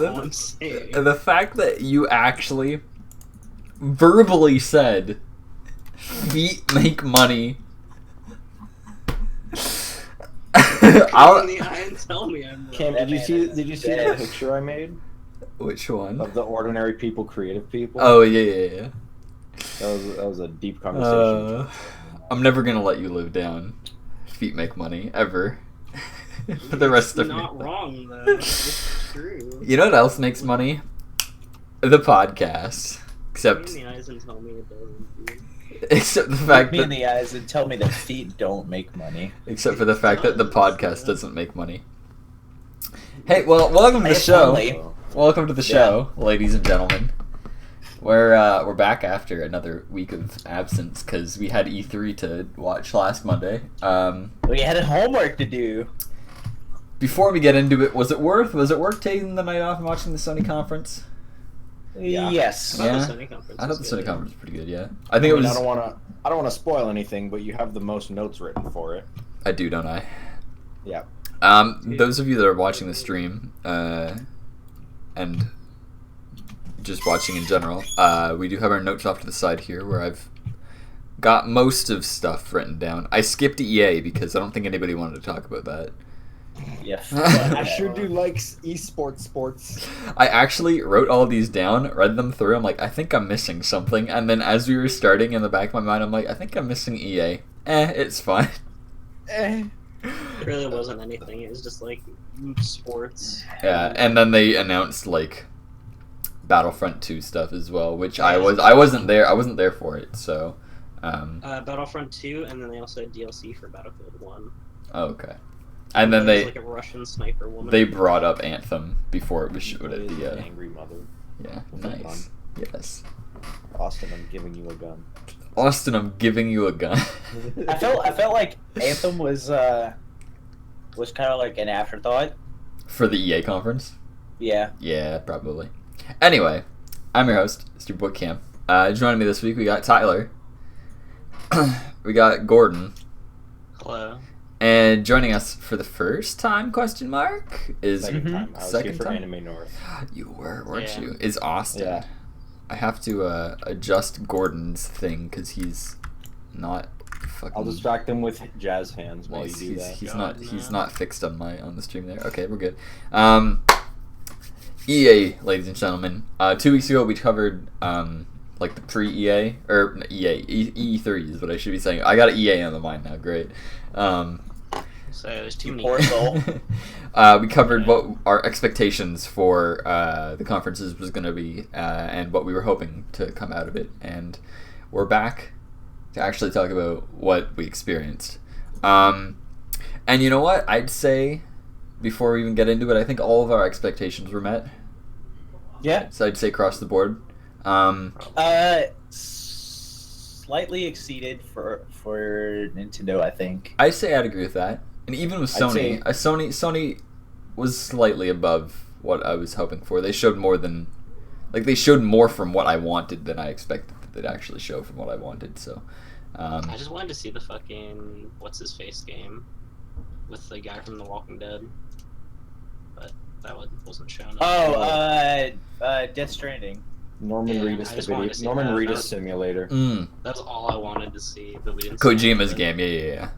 all I'm saying. The fact that you actually verbally said feet make money. Look me in the eye and tell me I'm wrong. Cam, did you see that picture I made Which one? of the ordinary people, creative people? Oh yeah. That was a deep conversation. I'm never gonna let you live down. Feet make money ever. For the rest of It's me. not wrong though. It's true. You know what else makes money? The podcast. Look Except me in the eyes and tell me it doesn't. Dude. except the fact Look me in that the eyes and tell me that feet don't make money. except for the fact that the podcast doesn't make money. Hey, well, welcome to the show. Only. Welcome to the show, ladies and gentlemen. We're back after another week of absence because we had E3 to watch last Monday. We had homework to do. Before we get into it, was it worth taking the night off and watching the Sony conference? Yeah. Yes. Yeah. The Sony conference I thought the was Sony good. conference was pretty good. Yeah, I think it was. I don't want to spoil anything, but you have the most notes written for it. I do, don't I? Yeah. Those of you that are watching the stream, and just watching in general, we do have our notes off to the side here where I've got most of stuff written down. I skipped EA because I don't think anybody wanted to talk about that. Yes. I sure do like esports sports. I actually wrote all these down, read them through. I'm like, I think I'm missing something. And then as we were starting, in the back of my mind, I'm like, I think I'm missing EA. It's fine. It really wasn't anything. It was just like sports. Yeah, and then they announced like Battlefront 2 stuff as well, which I wasn't there for it. So, Battlefront 2, and then they also had DLC for Battlefield 1. oh, okay. And then There's like a Russian sniper woman. they brought up Anthem before it was showed at The the angry mother. yeah, Fun. nice. Yes. Austin, I'm giving you a gun. Austin, I'm giving you a gun. I felt like Anthem was kind of like an afterthought. For the EA conference? Yeah. Yeah, probably. Anyway, I'm your host, Mr. Bookcamp. Joining me this week, we got Tyler. We got Gordon. Hello. And joining us for the first time, question mark, is Second time. I was Second here for time? Anime North. You were, weren't Yeah. you? Is Austin. Yeah. I have to adjust Gordon's thing because he's not fucking. I'll distract them with jazz hands while nice. you do that. He's not fixed on the stream there. Okay, we're good. EA, ladies and gentlemen. 2 weeks ago we covered like the pre-EA or E3 is what I should be saying. I got an EA on the mind now. Great. So there's too many. Poor soul. We covered what our expectations for the conferences was going to be and what we were hoping to come out of it. And we're back to actually talk about what we experienced. And you know what? I'd say, before we even get into it, I think all of our expectations were met. Yeah. So I'd say across the board. Slightly exceeded for Nintendo, I think. I'd say I'd agree with that. And even with Sony, Sony was slightly above what I was hoping for. They showed more than, like, they showed more from what I wanted than I expected that they'd actually show from what I wanted. So, I just wanted to see the fucking what's his face game with the guy from The Walking Dead, but that wasn't shown. Death Stranding. Norman Yeah, Reedus I just the wanted video. to see Norman that. Reedus That- simulator. That's all I wanted to see, but we didn't. see Kojima's it. game, yeah.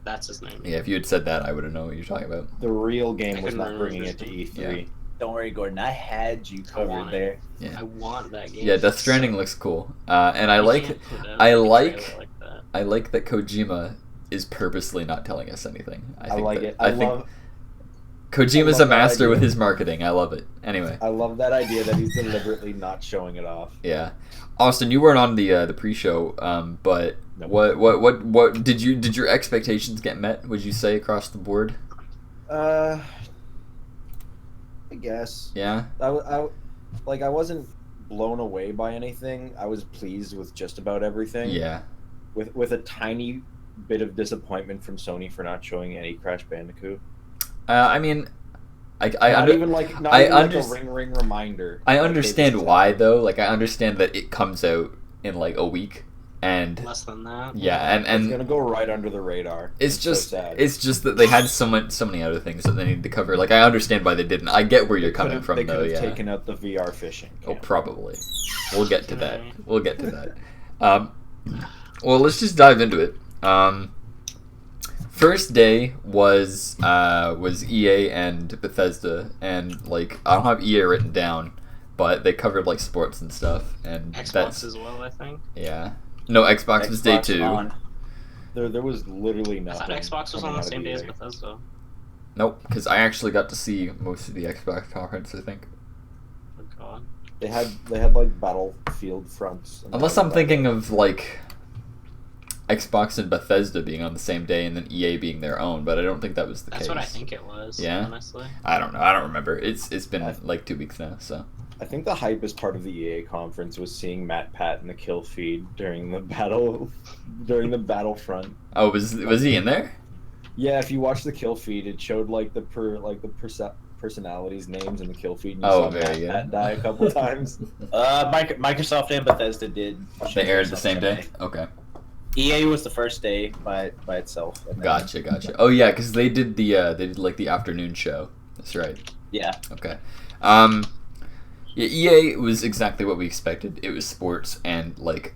That's his name. Yeah, if you had said that, I would have known what you're talking about. The real I game was couldn't not remember bringing his it to name. E3. Don't worry, Gordon. I had you covered want it. there. Yeah, I want that game. yeah. Death Stranding looks cool, and I You like, can't put out I a like, trailer like that. I like that Kojima is purposely not telling us anything. I like that, it. I think Kojima's love a that master idea. with his marketing. I love it. Anyway, I love that idea that he's deliberately not showing it off. yeah. Austin, you weren't on the pre-show, but Nope. what did your expectations get met? Would you say across the board? I guess. Yeah. I wasn't blown away by anything. I was pleased with just about everything. Yeah. With a tiny bit of disappointment from Sony for not showing any Crash Bandicoot. I mean, not even like a ring reminder. I Like, understand hey, this is why happening. though. Like I understand that it comes out in like a week, and Less than that. yeah, It's and gonna go right under the radar. it's so just sad. it's just that they had so many other things that they needed to cover. Like I understand why they didn't. I get where you're coming from They though. could have Yeah. taken out the VR fishing. Oh, camp. probably. We'll get to that. Right. We'll get to that. Well, let's just dive into it. First day was EA and Bethesda, and like I don't have EA written down, but they covered like sports and stuff, and Xbox that's as well, I think. yeah. No, Xbox was day 2. on. There was literally I nothing. thought Xbox was on coming the out of same day as EA. Bethesda. Nope, because I actually got to see most of the Xbox conference. I think, Oh god. They had like Battlefield fronts. and unless that I'm was thinking about of like Xbox and Bethesda being on the same day, and then EA being their own. But I don't think that was the That's case. what I think it was, Yeah? honestly. I don't know. I don't remember. It's been I- like 2 weeks now. So it. I think the hypest part of the EA conference was seeing Matt Pat in the kill feed during the Battlefront. oh, was he in there? Yeah, if you watch the kill feed, it showed like the personalities' names in the kill feed. And you Oh, saw very Matt good. Pat die a couple times. Microsoft and Bethesda did. They aired the same day. Okay, EA was the first day by itself. and then- gotcha. Oh yeah, because they did like the afternoon show. That's right. Yeah. Okay. Yeah, EA was exactly what we expected. It was sports and like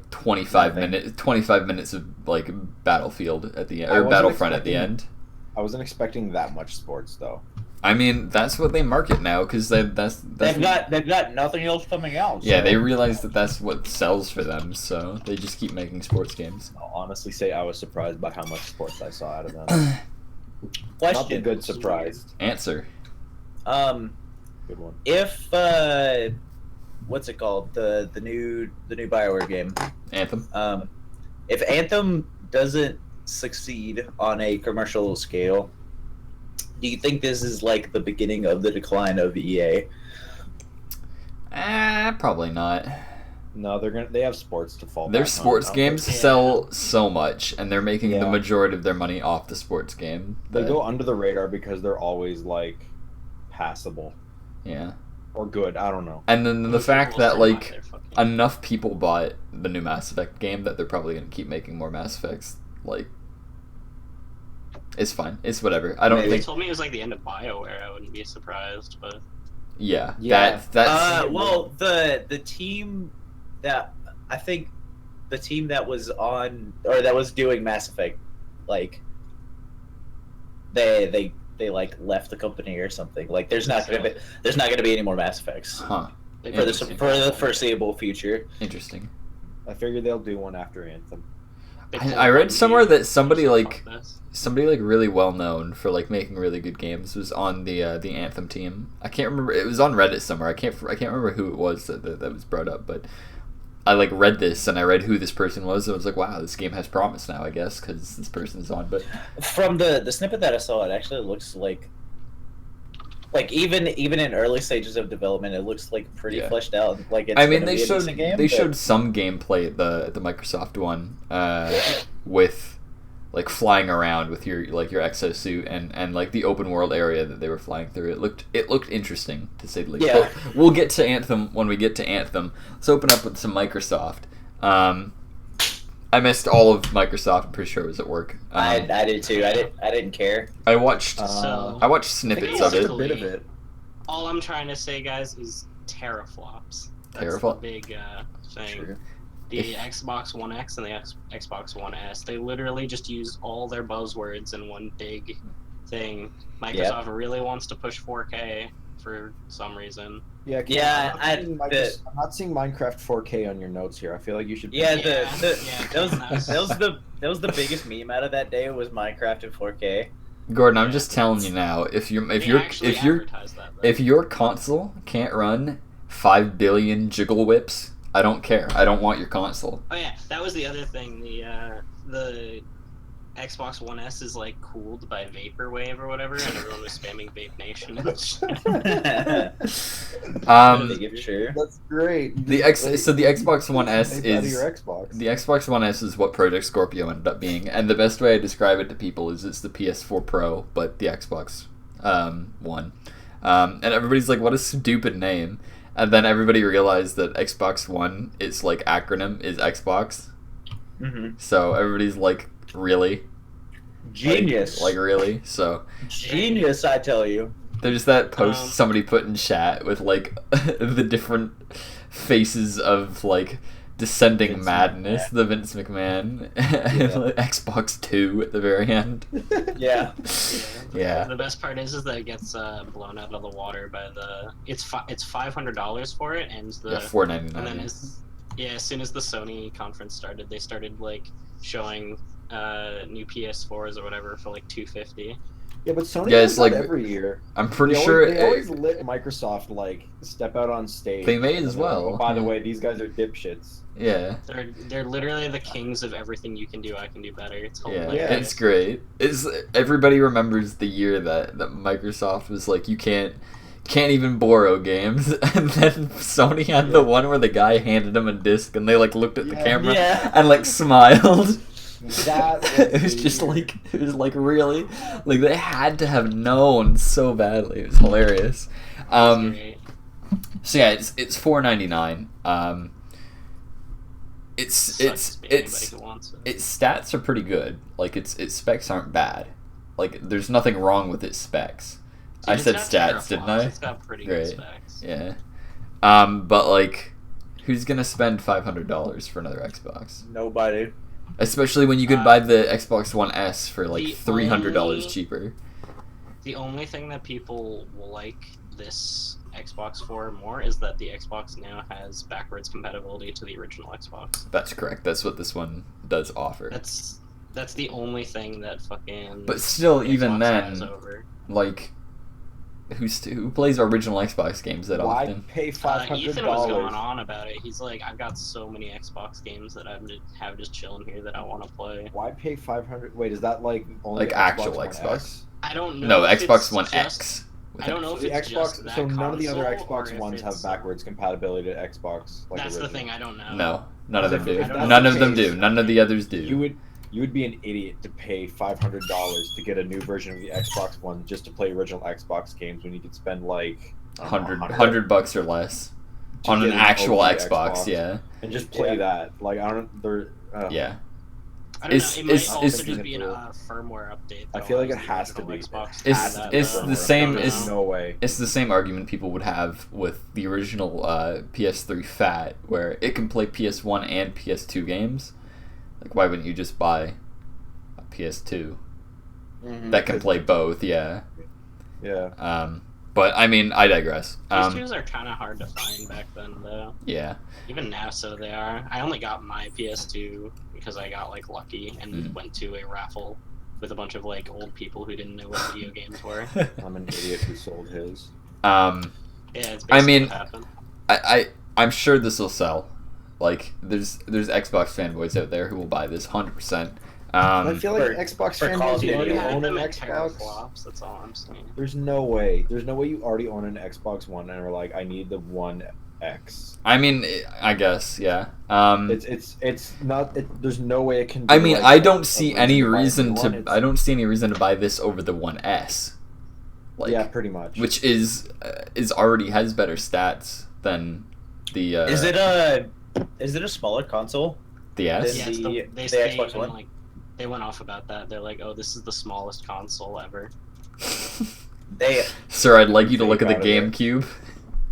25 minutes of like Battlefield at the end, I or wasn't Battlefront at the expecting- end. I wasn't expecting that much sports though. I mean, that's what they market now because They've got nothing else coming out. yeah, so- they realize that that's what sells for them, so they just keep making sports games. I'll honestly say I was surprised by how much sports I saw out of them. Question. Not the good surprise. Answer. Good one. If what's it called? The new BioWare game. Anthem. If Anthem doesn't succeed on a commercial scale, do you think this is like the beginning of the decline of EA? Probably not. No, they have sports to fall Their back sports on. games Yeah. sell so much, and they're making the Yeah. majority of their money off the sports game. They that- go under the radar because they're always like passable yeah. or good. I don't know. And then the Most fact people will that still buy like their fucking- enough people bought the new Mass Effect game that they're probably gonna keep making more Mass Effects. Like, it's fine. It's whatever. I don't If they think. told me it was like the end of BioWare, I wouldn't be surprised, but Yeah. Yeah. That's. Well, the team that I think the team that was on or that was doing Mass Effect, like they like left the company or something. Like there's not gonna be any more Mass Effects Huh. they for Interesting. the foreseeable future. Interesting. I figured they'll do one after Anthem. they I pulled read one somewhere game, that somebody, just like- fuck this. Somebody like really well known for like making really good games was on the Anthem team. I can't remember. It was on Reddit somewhere. I can't remember who it was that was brought up, but I like read this and I read who this person was and I was like, wow, this game has promise now, I guess, because this person's on. But From the snippet that I saw, it actually looks like even in early stages of development, it looks like pretty Yeah. fleshed out. Like it's I mean, gonna they be a showed decent game, they but- showed some gameplay at the Microsoft one with like flying around with your exosuit and like the open world area that they were flying through. It looked interesting to say the least. Yeah. But we'll get to Anthem when we get to Anthem. Let's open up with some Microsoft. I missed all of Microsoft. I'm pretty sure it was at work. I did too. I didn't care. I watched So I watched snippets of it. A bit of it. all I'm trying to say, guys, is teraflops. That's Teraflop? the big thing. True. The Xbox One X and the Xbox One S, they literally just used all their buzzwords in one big thing. Microsoft really wants to push 4K for some reason. Yeah. Yeah, I'm not seeing Minecraft 4K on your notes here. I feel like you should. Yeah, Yeah, that was the biggest meme out of that day was Minecraft in 4K. Gordon, I'm just telling you now. If your console can't run 5 billion jiggle whips, I don't care. I don't want your console. Oh yeah, that was the other thing. The Xbox One S is like cooled by vaporwave or whatever, and everyone was spamming Vape Nation. Sure. That's great. So the Xbox One S Take that out of is your Xbox. the Xbox One S is what Project Scorpio ended up being, and the best way I describe it to people is it's the PS4 Pro, but the Xbox One. And everybody's like, "What a stupid name!" and then everybody realized that Xbox One, its like acronym is Xbox. Mm-hmm. So everybody's like, really? Genius. Like really? So Genius, I tell you. there's that post somebody put in chat with like the different faces of like descending Vince madness, McMahon. the Vince McMahon, and like Xbox 2 at the very end. Yeah. Yeah. The best part is that it gets blown out of the water by the. It's $500 for it, and the Yeah, $4.99. and then as soon as the Sony conference started, they started like showing new PS4s or whatever for like $250. Yeah, but Sony Yeah, does it's that like- every year. I'm pretty They sure always let Microsoft like step out on stage. They may and as they're like, well, oh, by the yeah. way, these guys are dipshits. yeah. They're literally the kings of everything you can do. I can do better. It's Yeah, hilarious. it's great. It's everybody remembers the year that Microsoft was like, you can't even borrow games, and then Sony had the one where the guy handed him a disc, and they like looked at the Yeah. camera Yeah. and like smiled. That was It was the just year. like it was like really like they had to have known so badly. It was hilarious. It's great. So yeah, it's $4.99. Sucks to be anybody who wants it. Its stats are pretty good. Like its specs aren't bad. Like there's nothing wrong with its specs. I It's said got stats, didn't teraflops. I? It's got pretty Great. good specs. Yeah. But like, who's gonna spend $500 for another Xbox? Nobody. Especially when you could buy the Xbox One S for like the $300 only- cheaper. The only thing that people will like this Xbox for more is that the Xbox now has backwards compatibility to the original Xbox. That's correct. That's what this one does offer. That's the only thing that fucking. But still, the even Xbox has then, over. like, who plays original Xbox games that Why often? pay $500? Ethan was going on about it. He's like, I've got so many Xbox games that I have just chilling here that I want to play. Why pay 500? Wait, is that like only Like actual One Xbox? S? I don't know. No, if Xbox it's One just- X. I don't know if The it's Xbox. just that So none of the other console, or Xbox if Ones have it's- backwards compatibility to Xbox. Like That's the original. thing. I don't know. No, none of them do. If that's None the of them case, do. None of the others do. You would be an idiot to pay $500 to get a new version of the Xbox One just to play original Xbox games when you could spend like I don't know, $100 or less to on get an actual OG Xbox. Yeah, and just play Yeah. that. Like I don't. They're, yeah. I don't It's- know. It might it's- also it's- just be a firmware update. I that feel like it allows the has to original be. Xbox It's- to have it's that, the I same- don't it's- know. no way. It's the same argument people would have with the original PS3 Fat, where it can play PS1 and PS2 games. Like, why wouldn't you just buy a PS2 that can play both? Yeah. Yeah. But I mean, I digress. PS2s are kind of hard to find back then, though. Yeah. Even now, so they are. I only got my PS2 because I got like lucky and went to a raffle with a bunch of like old people who didn't know what video games were. I'm an idiot who sold his. Yeah, it's basically I mean, what happened. I'm sure this will sell. Like, there's Xbox fanboys out there who will buy this 100%. I feel like for- Xbox for Call of fanboys Duty, already yeah. own an Them at Xbox. teraflops, that's all I'm saying. There's no way. There's no way you already own an Xbox One and are like, I need the One X. I mean, I guess, yeah. It's not. There's no way it can. I be mean, like I a- don't a see Resident any Evil reason one. to. It's- I don't see any reason to buy this over the One S. Like, yeah, pretty much. which is already has better stats than the. Is it a smaller console? the S? Yeah, The- they the say Xbox even, One? like they went off about that. They're like, "Oh, this is the smallest console ever." They Sir, I'd like you to look at the Think out of it. GameCube.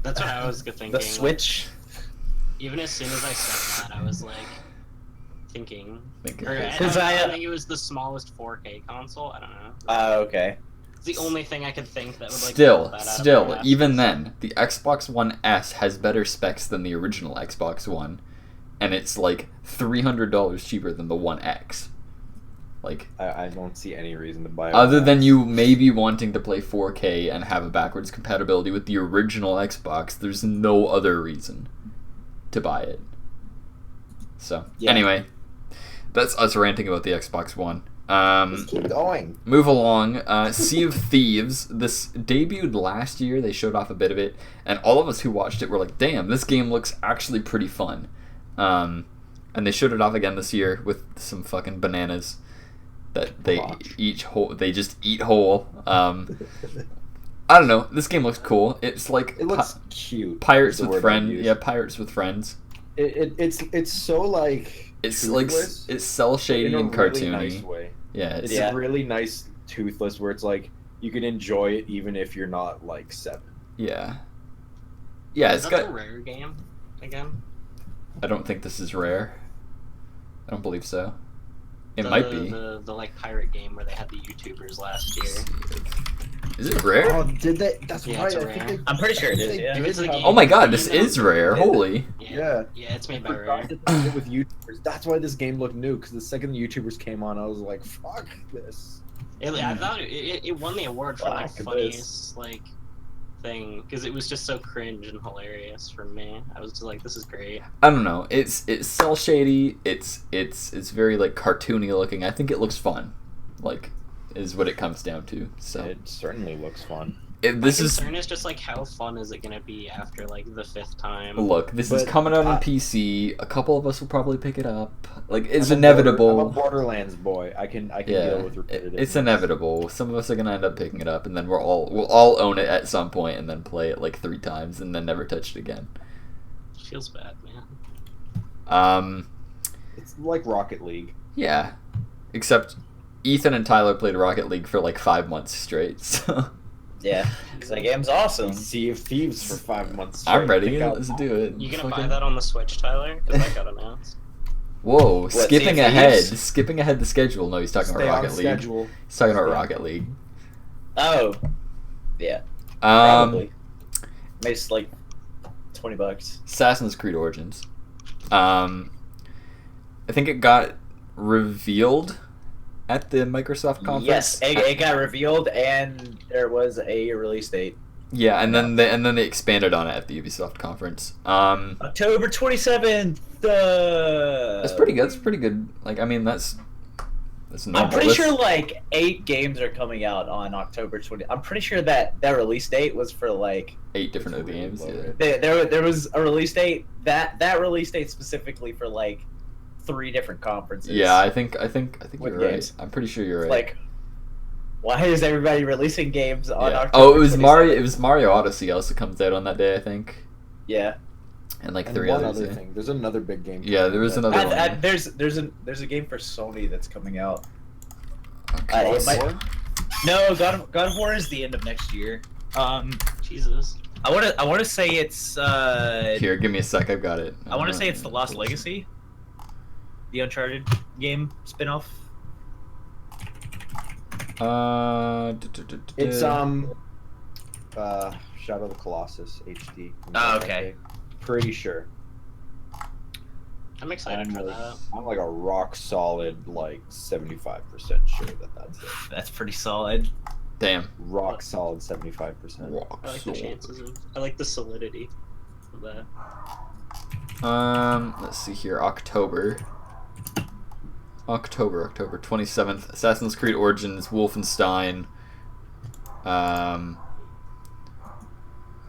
That's what I was thinking. the like, Switch. even as soon as I said that, I was like thinking. Think Or, of it. I, 'Cause don't know, I, I think it was the smallest 4K console. I don't know. Okay. It's the only thing I could think that would like. pull Still, that out of still, my ass. even then, the Xbox One S has better specs than the original Xbox One, and it's like $300 cheaper than the One X. Like, I don't see any reason to buy. other One than X. you maybe wanting to play 4K and have a backwards compatibility with the original Xbox, there's no other reason to buy it. So, Yeah. anyway, that's us ranting about the Xbox One. Let's keep going. Move along. Sea of Thieves. This debuted last year. They showed off a bit of it, and all of us who watched it were like, "Damn, this game looks actually pretty fun." And they showed it off again this year with some fucking bananas that they Watch. eat whole. They just eat whole. I don't know. This game looks cool. It's like It looks cute. pirates is the with word I'd friends. use. Yeah, pirates with friends. It's so like It's toothless, like it's cell shady in a and really cartoony. nice way. Yeah, It's Yeah. really nice toothless where it's like you can enjoy it even if you're not like 7. yeah. Yeah, Is it's that got. the rare game again? I don't think this is rare. I don't believe so. It the, might be. the like pirate game where they had the YouTubers last year. Is it rare? Oh, did they? That's Yeah, right. it's a I think rare. they, I'm pretty sure it is, they yeah. did It's a have- game. Oh my god, this Even is on- rare. Holy. Yeah. Yeah, it's made I by forgot Rare. that they did it with YouTubers. That's why this game looked new. Because the second the YouTubers came on, I was like, "Fuck this." I thought it won the award for like Fuck funniest like thing because it was just so cringe and hilarious for me. I was just like, this is great. I don't know. It's cell shady. It's very like cartoony looking. I think it looks fun. Like, is what it comes down to. So It certainly looks fun. this My is concern is just like how fun is it gonna be after like the 5th time? look. This is But coming out on I- PC. A couple of us will probably pick it up. Like it's I'm a inevitable. Borderlands boy. I can Yeah, deal with repetitive. it's inevitable. Some of us are gonna end up picking it up, and then we'll all own it at some point, and then play it like 3 times, and then never touch it again. Feels bad, man. It's like Rocket League. Yeah, except Ethan and Tyler played Rocket League for like 5 months straight. So Yeah, because that game's awesome. Sea of Thieves for 5 months. I'm straight. ready. Think I'll- Let's do it. You gonna buy Fucking- that on the Switch, Tyler? Because that got announced. Whoa, Sea of skipping ahead. Thieves? Skipping ahead the schedule. No, he's talking Stay about on Rocket League. schedule. He's talking about Yeah. Rocket League. Oh, yeah, Um, probably. Makes like $20. Assassin's Creed Origins. I think it got revealed at the Microsoft conference. Yes, it got revealed, and there was a release date. Yeah, and then they expanded on it at the Ubisoft conference. October 27th. That's pretty good. That's pretty good. Like, I mean, that's normal. I'm pretty That's- sure like 8 games are coming out on October 20. I'm pretty sure that release date was for like 8 different It's other really games. low, Yeah. right? there was a release date that release date specifically for like 3 different conferences. Yeah, I think What you're games? right. I'm pretty sure you're right. Like, why is everybody releasing games on Yeah. October? Oh, it was 27th? Mario. It was Mario Odyssey also comes out on that day, I think, Yeah. and like And 3 one others. other yeah. thing. There's another big game. Yeah, there was coming another out. one. There's a game for Sony that's coming out. Okay. it might- No, God of War is the end of next year. Jesus. I want to say it's Here, give me a sec. I've got it. I want to say it's The Lost Legacy, the Uncharted game spin-off. It's Shadow of the Colossus HD. Oh, okay. Pretty sure. I'm excited for that. I'm like a rock solid, like 75% sure that that's it. That's pretty solid. Damn. Rock solid 75%. Rock I like the solid. chances of. I like the solidity of that. Let's see here. October 27th. Assassin's Creed Origins, Wolfenstein.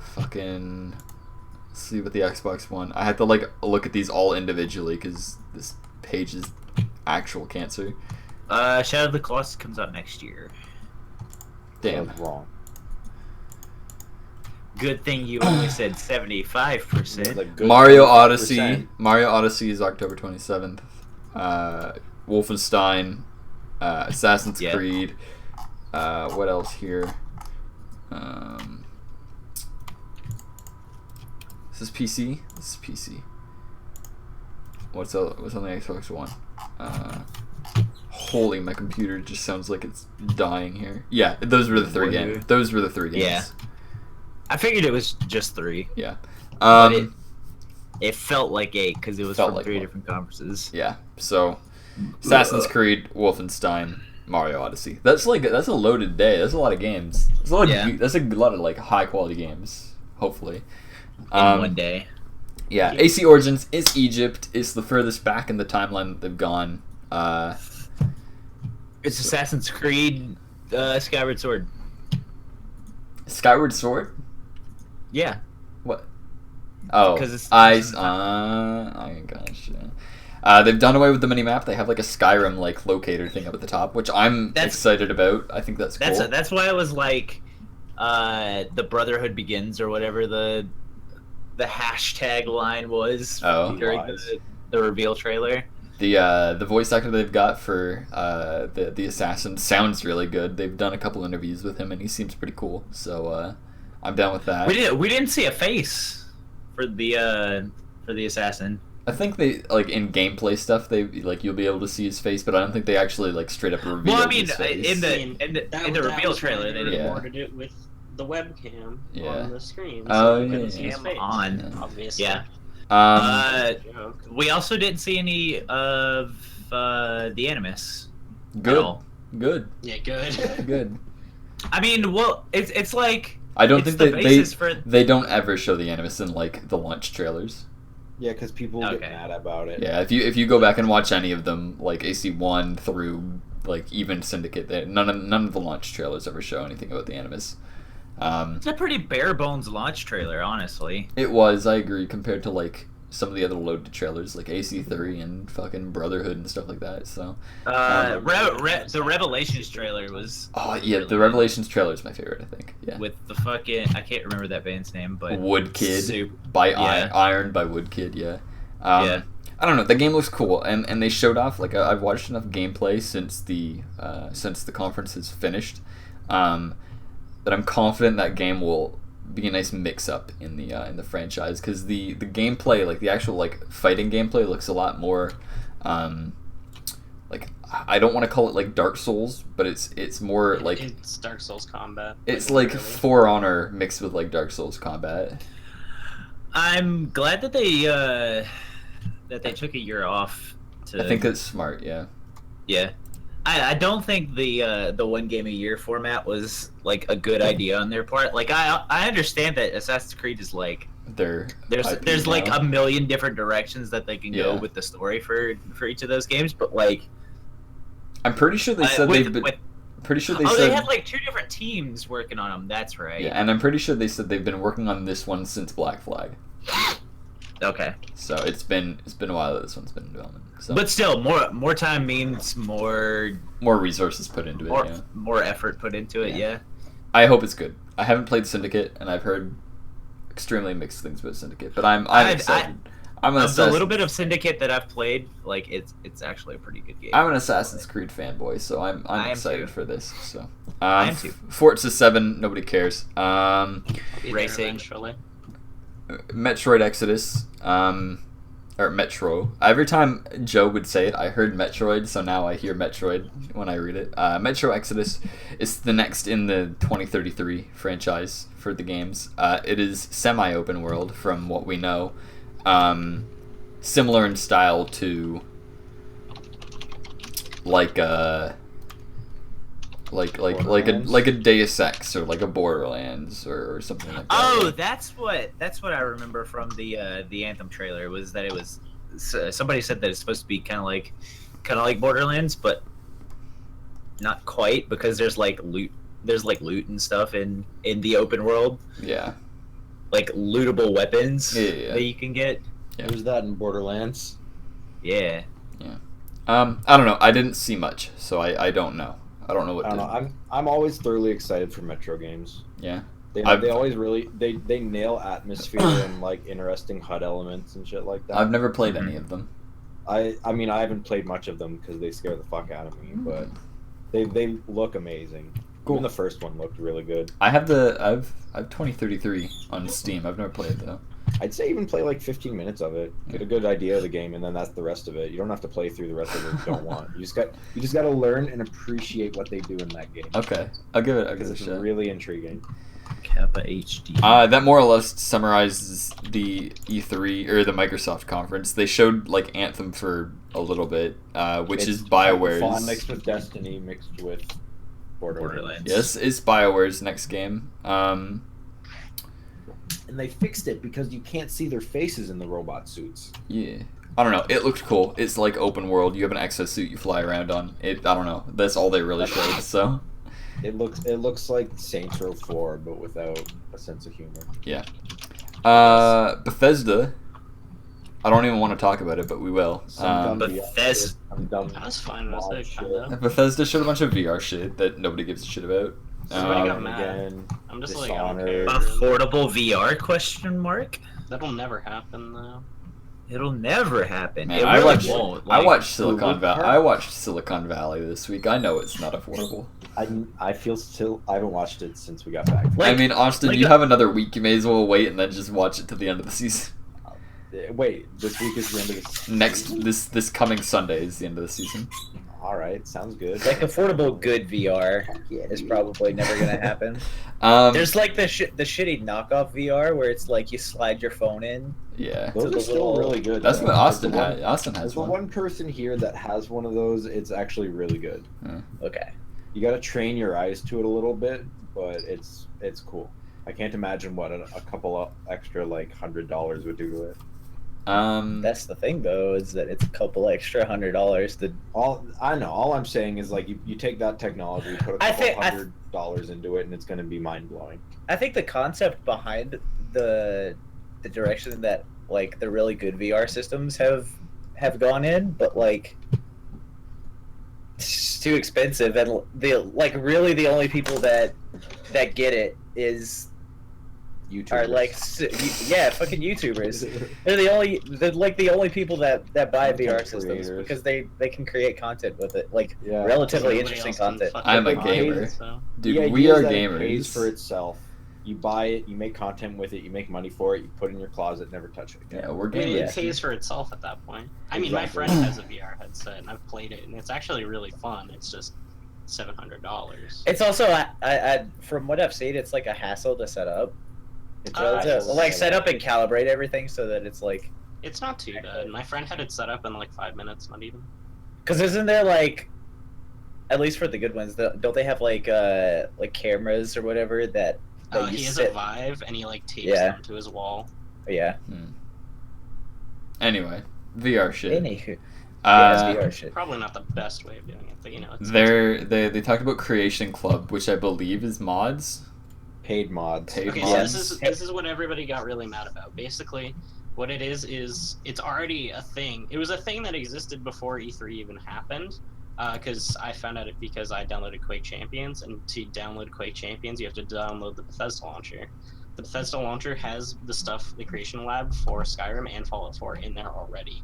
Fucking. Let's see what the Xbox One. I had to like look at these all individually because this page is actual cancer. Shadow of the Colossus comes out next year. Damn. That's wrong. Good thing you only said 75%. It's like good Mario 25%. Odyssey. Mario Odyssey is October 27th. Wolfenstein. Assassin's Yeah. Creed. What else here? Is this PC? This is PC. What's on the Xbox One? Holy, my computer just sounds like it's dying here. Yeah, those were the 3 games. Those were the 3 games. Yeah. I figured it was just 3. Yeah. But it felt like 8 because it was Felt from like 3 one. different conferences. Yeah. So, Assassin's Creed, Wolfenstein, Mario Odyssey. That's a loaded day. That's a lot of games. That's a lot. Yeah. That's a lot of like high quality games. Hopefully. In one day. Yeah. AC Origins is Egypt. It's the furthest back in the timeline that they've gone. It's Assassin's Creed Skyward Sword. Skyward Sword. Yeah. What? Oh, 'Cause it's- I gotcha. They've done away with the mini map. They have like a Skyrim like locator thing up at the top, which I'm That's- excited about. I think that's cool. That's why I was like, the Brotherhood Begins or whatever the hashtag line was during the reveal trailer. The voice actor they've got for the assassin sounds really good. They've done a couple interviews with him and he seems pretty cool. So I'm down with that. We didn't see a face for the assassin. I think they like in gameplay stuff. They like you'll be able to see his face, but I don't think they actually like straight up reveal. Well, I mean, his face. in the reveal trailer, they didn't. Recorded it with the webcam on the screen. So Obviously. Yeah. We also didn't see any of the Animus. Good. Yeah, good. Good. I mean, well, it's like I don't think they don't ever show the Animus in like the launch trailers. Yeah, because people get mad about it. Yeah, if you go back and watch any of them, like AC1 through like even Syndicate, none of the launch trailers ever show anything about the Animus. It's a pretty bare bones launch trailer, honestly. It was, I agree, compared to like some of the other loaded trailers like AC3 and fucking Brotherhood and stuff like that. So the Revelations trailer was the Revelations trailer is my favorite, I think. Yeah, with the fucking I can't remember that band's name, but Woodkid Iron by Woodkid. Yeah. I don't know. The game looks cool, and they showed off like I've watched enough gameplay since the conference is finished, that I'm confident that game will be a nice mix up in the franchise, because the gameplay, like the actual like fighting gameplay, looks a lot more like I don't want to call it like Dark Souls, but it's more like it's Dark Souls combat. It's like For Honor mixed with like Dark Souls combat. I'm glad that they took a year off. I think that's smart. Yeah. Yeah. I don't think the one game a year format was like a good idea on their part. Like I understand that Assassin's Creed is like there's like a million different directions that they can go with the story for each of those games, but like I'm pretty sure they said they had like 2 different teams working on them. That's right. Yeah, and I'm pretty sure they said they've been working on this one since Black Flag. Okay. So it's been a while that this one's been in development. So. But still, more time means more resources put into it. More effort put into it. Yeah. I hope it's good. I haven't played Syndicate, and I've heard extremely mixed things about Syndicate. But I'm excited. The little bit of Syndicate that I've played, like it's actually a pretty good game. I'm an Assassin's Creed fanboy, so I'm excited for this. So I am too. Forza 7, nobody cares. Racing. Metroid Exodus, or Metro. Every time Joe would say it, I heard Metroid, so now I hear Metroid when I read it. Metro Exodus is the next in the 2033 franchise for the games. It is semi-open world, from what we know. Similar in style to like a Deus Ex or like a Borderlands or something like that. Oh, that's what I remember from the Anthem trailer, was that it was somebody said that it's supposed to be kind of like Borderlands, but not quite, because there's loot and stuff in the open world. Yeah. Like lootable weapons that you can get. Yeah. There's that in Borderlands. Yeah. Yeah. I don't know. I didn't see much, so I don't know. I don't know what. I'm always thoroughly excited for Metro games. Yeah. They always really they nail atmosphere and like interesting HUD elements and shit like that. I've never played any of them. I mean I haven't played much of them because they scare the fuck out of me, but they look amazing. Cool. Even the first one looked really good. I've 2033 on Steam. I've never played it though. I'd say even play like 15 minutes of it. Get a good idea of the game, and then that's the rest of it. You don't have to play through the rest of it if you don't want. You just got to learn and appreciate what they do in that game. Okay, I'll give it a it's shot. Really intriguing. Kappa HD. That more or less summarizes the E3 or the Microsoft conference. They showed like Anthem for a little bit, which is BioWare's. Fun mixed with Destiny, mixed with Borderlands. Yes, it's BioWare's next game. And they fixed it because you can't see their faces in the robot suits. Yeah. I don't know. It looked cool. It's like open world. You have an exosuit you fly around on. I don't know. That's all they really showed. So. It looks like Saints Row 4, but without a sense of humor. Yeah. Bethesda. I don't even want to talk about it, but we will. Bethesda. I was fine with it, kind of. Bethesda showed a bunch of VR shit that nobody gives a shit about. Somebody got Um, mad. Again, I'm just like, I don't Dishonored. care. Affordable VR question mark? That'll never happen though. It'll never happen. Man, It I really watched. won't. I Like, watched Silicon Google Valley. Card. I watched Silicon Valley this week. I know it's not affordable. I feel still. I haven't watched it since we got back. Like- I mean, Austin, like you a- have another week. You may as well wait and then just watch it to the end of the season. Wait, this week is the end of the Next, this coming Sunday is the end of the season. All right, sounds good. Like affordable good VR Yeah, is dude. probably never gonna happen. There's like the shitty knockoff VR where it's like you slide your phone in. yeah, Those to are the still little- really good. that's though. what Austin There's the had. Austin There's has the one. one person here that has one of those. It's actually really good. Okay. You got to train your eyes to it a little bit, but it's cool. I can't imagine what a couple of extra like $100 would do to it. That's the thing though, is that it's a couple extra $100 to. All I know, all I'm saying is like you take that technology, put a I couple think- $100 into it, and it's going to be mind blowing. I think the concept behind the direction that like the really good VR systems have gone in, but like it's too expensive, and really the only people that get it YouTubers. are like fucking YouTubers. They're like the only people that buy Content VR systems creators. because they can create content with it, like Yeah. relatively Nobody interesting else can content. fucking I'm a buy gamer. it, so. Dude, The we idea are is that it pays gamers. for itself. You buy it, you make content with it, you make money for it, you put it in your closet, never touch it again. Yeah, we're I mean, gamers. it pays for itself at that point. I mean, my Exactly. friend has a VR headset, and I've played it, and it's actually really fun. It's just $700. It's also, I from what I've seen, it's like a hassle to set up. It's Uh, To, like set up and calibrate everything so that it's like, It's not too bad. My friend had it set up in like 5 minutes, not even. because isn't there like, at least for the good ones, don't they have like cameras or whatever that you He has sit? a Vive, and he like tapes Yeah. them to his wall. Yeah. Anyway, VR shit. Anywho, Uh, VR shit. Probably not the best way of doing it, but you know, it's they talked about Creation Club, which I believe is mods. paid mods. Paid Okay, mods. so this is what everybody got really mad about. Basically, what it is it's already a thing. It was a thing that existed before E3 even happened. Because I found out it because I downloaded Quake Champions, and to download Quake Champions, you have to download the Bethesda launcher. The Bethesda launcher has the stuff, the Creation Lab for Skyrim and Fallout 4 in there already.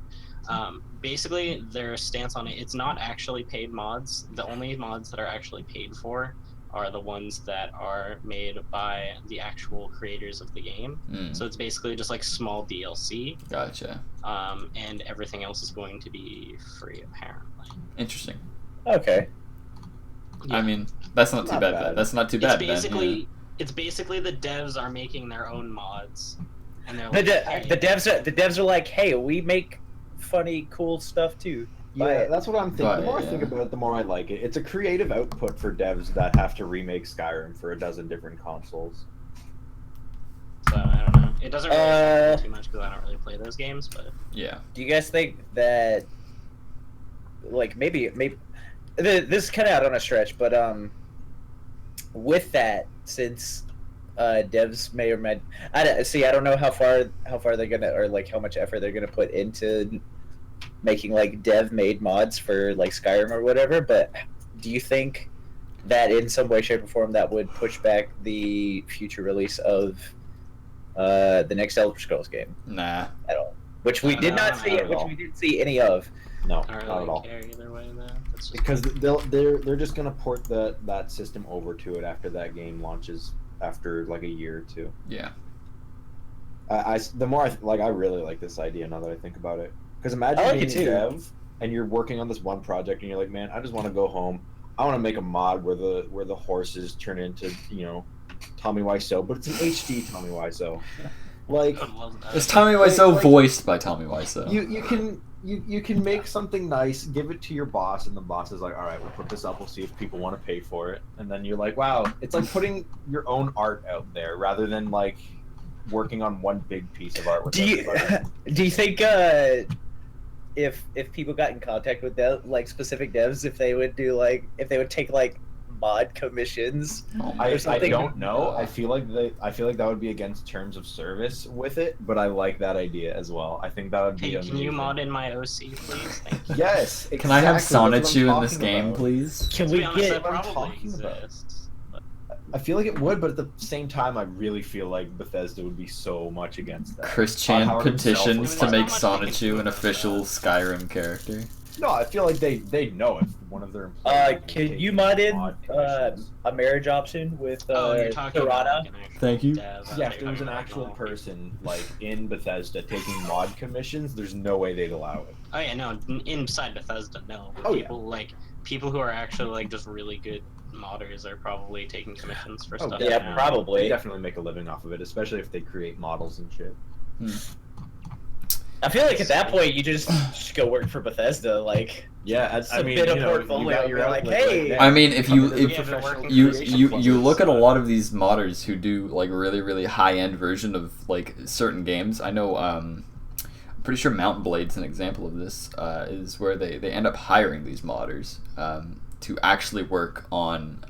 Basically, their stance on it, it's not actually paid mods. The only mods that are actually paid for are the ones that are made by the actual creators of the game. So it's basically just like small DLC, Gotcha. and everything else is going to be free, apparently. Interesting. Okay. I mean, that's not too Not bad. bad. That's not too bad. It's basically the devs are making their own mods, and they're The, like, de- hey, the devs are like, hey, we make funny, cool stuff too. Buy Yeah, it. that's what I'm thinking. But, The more I yeah. think about it, the more I like it. It's a creative output for devs that have to remake Skyrim for a dozen different consoles. So I don't know. It doesn't really affect me too much because I don't really play those games, but Yeah. Do you guys think that, like, maybe this is kind of out on a stretch, but with that, since devs may or may, I don't know how far they're gonna, or like how much effort they're gonna put into making like dev-made mods for like Skyrim or whatever. But do you think that in some way, shape, or form that would push back the future release of the next Elder Scrolls game Nah. at all? Which we I did don't not know, see, not at which all. we didn't see any of. No, I don't not at really all. care either way. Though it's just Because they're just gonna port that system over to it after that game launches after like a year or two. Yeah. The more I really like this idea now that I think about it. Because imagine I like being it a too. dev and you're working on this one project and you're like, man, I just want to go home. I want to make a mod where the horses turn into Tommy Wiseau, but it's an HD Tommy Wiseau. Like I love that. Is Tommy Wiseau voiced by Tommy Wiseau? you can make something nice, give it to your boss, and the boss is like, all right, we'll put this up, we'll see if people want to pay for it, and then you're like, wow, it's like putting your own art out there rather than like working on one big piece of art. With Do you everybody. do you think if people got in contact with like specific devs, if they would take like mod commissions? Oh, I something- don't know. I feel like that would be against terms of service with it, but I like that idea as well. I think that would be Hey, can you amazing. mod in my OC, please? Thank you. Yes. Can I have exactly, that's what I'm Sonichu in this talking game, about. please? Can To we be honest, get? that what I'm probably talking about. exists. But I feel like it would, but at the same time, I really feel like Bethesda would be so much against that. Chris Chan Howard himself petitions was to like- make There's not much they can Sonichu do an about official that. Skyrim character. No, I feel like they know if one of their employees. Can you mod in commissions. a marriage option with You're talking about Tirana? like, an actual Thank you. dev. Yeah, if there was an actual person. person like in Bethesda taking mod commissions, there's no way they'd allow it. Oh yeah, no, inside Bethesda, no. But Oh, yeah. people who are actually like just really good modders are probably taking commissions for Oh, stuff. Yeah, now. They probably. definitely make a living off of it, especially if they create models and shit. I feel like at that point you just go work for Bethesda. Like, Yeah, It's a bit of portfolio, you're like, hey. there. I mean, if you- There's a if- professional You creation you look at a process. lot of these modders who do like really high end version of like certain games. I know I'm pretty sure Mountain Blade's an example of this. Is where they end up hiring these modders to actually work on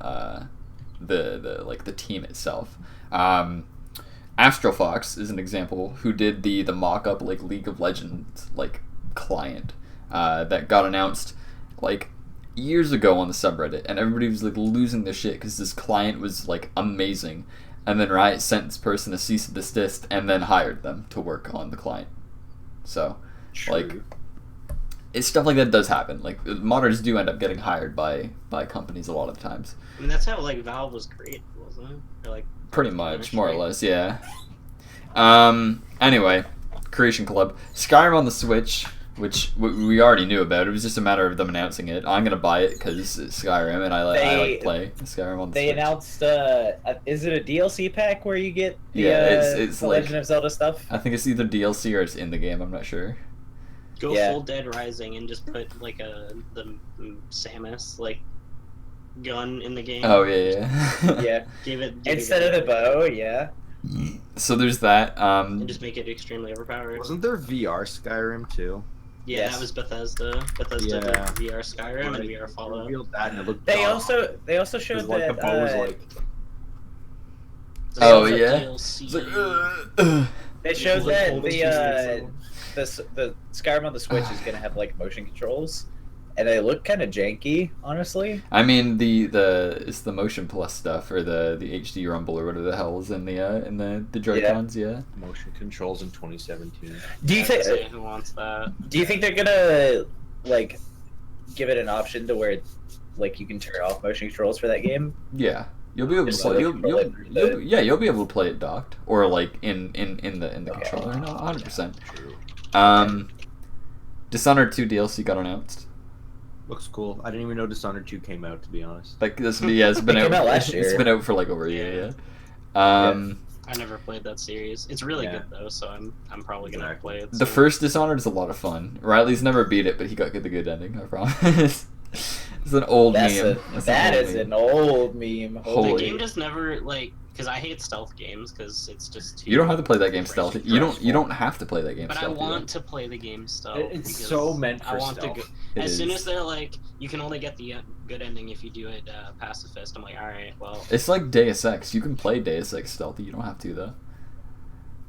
the team itself. Astrofox is an example who did the mock up like League of Legends like client that got announced like years ago on the subreddit, and everybody was like losing their shit because this client was like amazing, and then Riot sent this person a cease and desist and then hired them to work on the client. So like it's stuff like that does happen. Like modders do end up getting hired by companies a lot of the times. I mean, that's how like Valve was created, wasn't it? Or, like, Pretty much, more or less, yeah. Anyway, Creation Club. Skyrim on the Switch, which we already knew about. It was just a matter of them announcing it. I'm gonna buy it because it's Skyrim, and I like play Skyrim on the they Switch. announced. Is it a DLC pack where you get the, it's the like- Legend of Zelda stuff? I think it's either DLC or it's in the game. I'm not sure. Go Yeah. full Dead Rising and just put like the Samus like gun in the game. Oh yeah. Yeah. Give it Instead of the bow, yeah. So there's that. and just make it extremely overpowered. Wasn't there VR Skyrim too? Yeah, Yes. that was Bethesda. Bethesda did Yeah. VR Skyrim and VR They Fallout. revealed that and it looked They dumb. also showed 'Cause, like, that. the bow was like Oh, There's a yeah? DLC. It's like, they showed Like, that hold the those the Skyrim on the Switch is gonna have like motion controls, and they look kind of janky, honestly. I mean it's the Motion Plus stuff or the HD Rumble or whatever the hell is in the Joy-Cons, yeah. motion controls in 2017. Do you I have to say, think? who wants that? Do you think they're gonna like give it an option to where like you can turn off motion controls for that game? Yeah. You'll be able to Just play. like You'll control it. you'll be able to play it docked or like in the controller. No, 100%. True. Dishonored 2 DLC got announced. Looks cool. I didn't even know Dishonored 2 came out, to be honest. Like this, yeah, it's been It out. came out last It's year. been out for like over a year. Yeah. I never played that series. It's really good though, so I'm probably gonna Exactly. play it. The soon. first Dishonored is a lot of fun. Riley's never beat it, but he got the good ending. I promise. It's an old meme. It's That old is meme. an old meme. Holy- The game just never like because I hate stealth games because it's just too. You don't have to play that game stressful. stealthy. You don't have to play that game But I stealthy. want to play the game stealth. It's because so meant I for want stealth. to go. It As soon is. as they're like, you can only get the good ending if you do it pacifist. I'm like, all right, well, It's like Deus Ex. You can play Deus Ex stealthy. You don't have to though.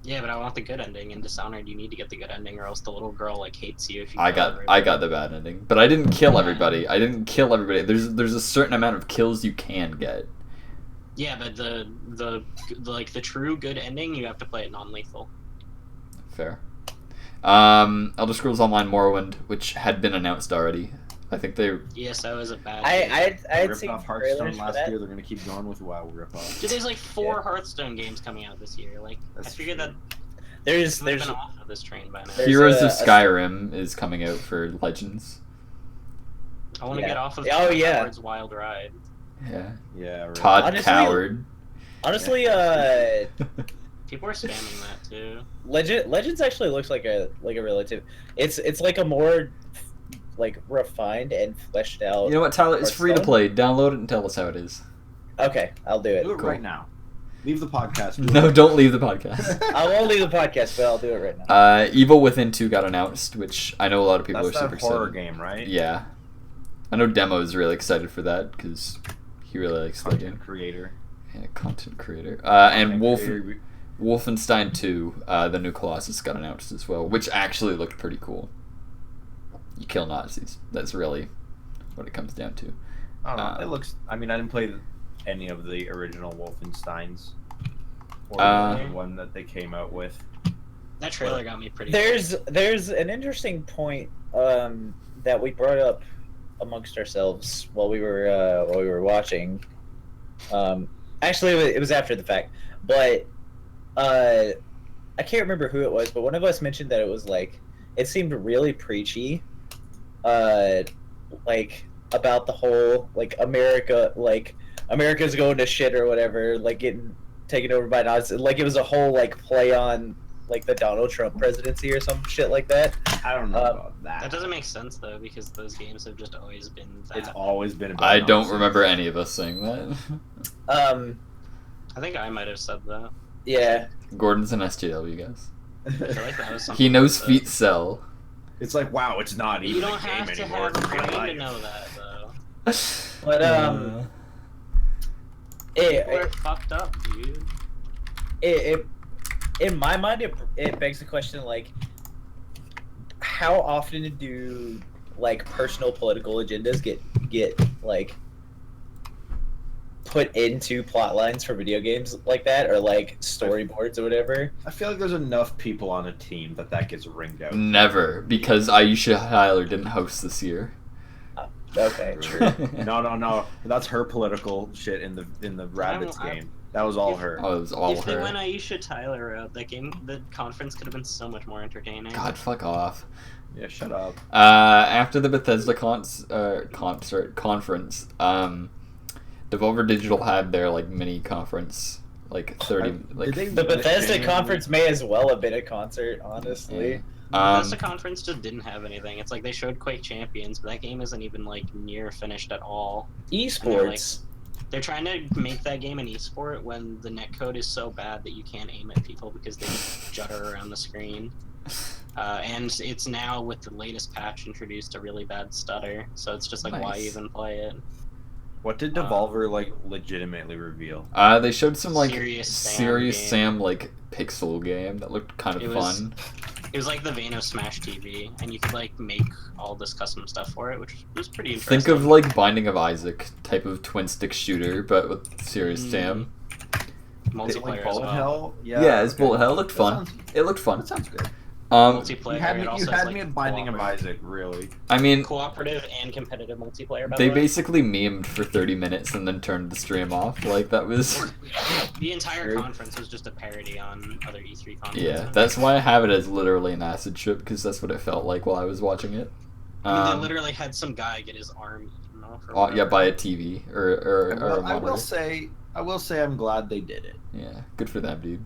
yeah, but I want the good ending. In Dishonored, you need to get the good ending, or else the little girl like hates you if you. I kill got everybody. the bad ending, but I didn't kill everybody. There's a certain amount of kills you can get. Yeah, but the like the true good ending, you have to play it non-lethal. Fair. Elder Scrolls Online Morrowind, which had been announced already. I think they. ESO is a bad. I had ripped seen off Hearthstone trailers for last that. year. They're gonna keep going with WoW ripoff. Dude, there's like 4 Hearthstone games coming out this year. Like, That's I figured true. that There's we've there's been off of this train by now. There's Heroes a- of Skyrim is coming out for Legends. I want to yeah. get off of Oh, yeah. Howard's Wild Ride. Yeah. Yeah. Right. Todd Honestly- Coward. honestly People are spamming that too. Legends actually looks like a relative. It's like a more like refined and fleshed out. You know what, Tyler? It's free to Hearthstone? play. Download it and tell us how it is. Okay, I'll do it. Do it Cool. right now. Leave the podcast. No, don't leave the podcast. I won't leave the podcast, but I'll do it right now. Evil Within 2 got announced, which I know a lot of people That's are that super horror excited. game, right? Yeah. I know Demo is really excited for that because he really likes that game. Content creator. Yeah, content creator. And Content creator. Wolfenstein 2, the new Colossus got announced as well, which actually looked pretty cool. You kill Nazis. That's really what it comes down to. I don't know. It looks. I mean, I didn't play any of the original Wolfensteins, or the one that they came out with. That trailer got me pretty. There's an interesting point that we brought up amongst ourselves while we were watching. Actually, it was after the fact, but I can't remember who it was, but one of us mentioned that it was like it seemed really preachy, like about the whole like America's going to shit or whatever, like getting taken over by Nazis. Like it was a whole like play on like the Donald Trump presidency or some shit like that. I don't know about that. That doesn't make sense though, because those games have just always been that. It's always been about I don't nonsense. remember any of us saying that. I think I might have said that. Yeah. Gordon's an SJW, guys. I feel like that was something He knows that- feet sell. It's like, wow, it's not even You don't a game have to anymore. have a in real brain to life. know that though. But People are fucked up, dude. it in my mind it begs the question, like, how often do like personal political agendas get like put into plot lines for video games like that, or like storyboards or whatever? I feel like there's enough people on a team that gets ringed out. Never, because Aisha Tyler didn't host this year. Okay, true. No. That's her political shit in the Rabbids game. That was all her. Oh, it was all If they her. went Aisha Tyler out, that game, the conference could have been so much more entertaining. God, fuck off. Yeah, shut up. After the Bethesda conference, Devolver Digital had their like mini conference, like 30. Like Did The Bethesda conference may as well have been a concert, honestly. Bethesda conference just didn't have anything. It's like they showed Quake Champions, but that game isn't even like near finished at all. Esports. They're trying to make that game an esport when the netcode is so bad that you can't aim at people because they just judder around the screen. And it's now, with the latest patch, introduced a really bad stutter, so it's just like, why Nice. even play it? What did Devolver like legitimately reveal? They showed some like Serious Serious Sam Sam like pixel game that looked kind of It was- fun. It was like the vein of Smash TV, and you could like make all this custom stuff for it, which was pretty interesting. Think of like Binding of Isaac type of twin stick shooter, but with Serious Sam. multiplayer as Bullet well. Hell? Yeah, it's Bullet Hell. It looked That fun. sounds- It looked fun. That sounds good. Multiplayer. You had it me, also you has, had like, me at Binding of cooperative- Isaac, really. I mean, cooperative and competitive multiplayer. By they the way. basically memed for 30 minutes and then turned the stream off. Like that was. The entire True. conference was just a parody on other E3 conferences. Yeah, that's why I have it as literally an acid trip, because that's what it felt like while I was watching it. I mean, they literally had some guy get his arm eaten off. Or Yeah, whatever. by a TV or a I will monitor. say I'm glad they did it. Yeah, good for them, dude.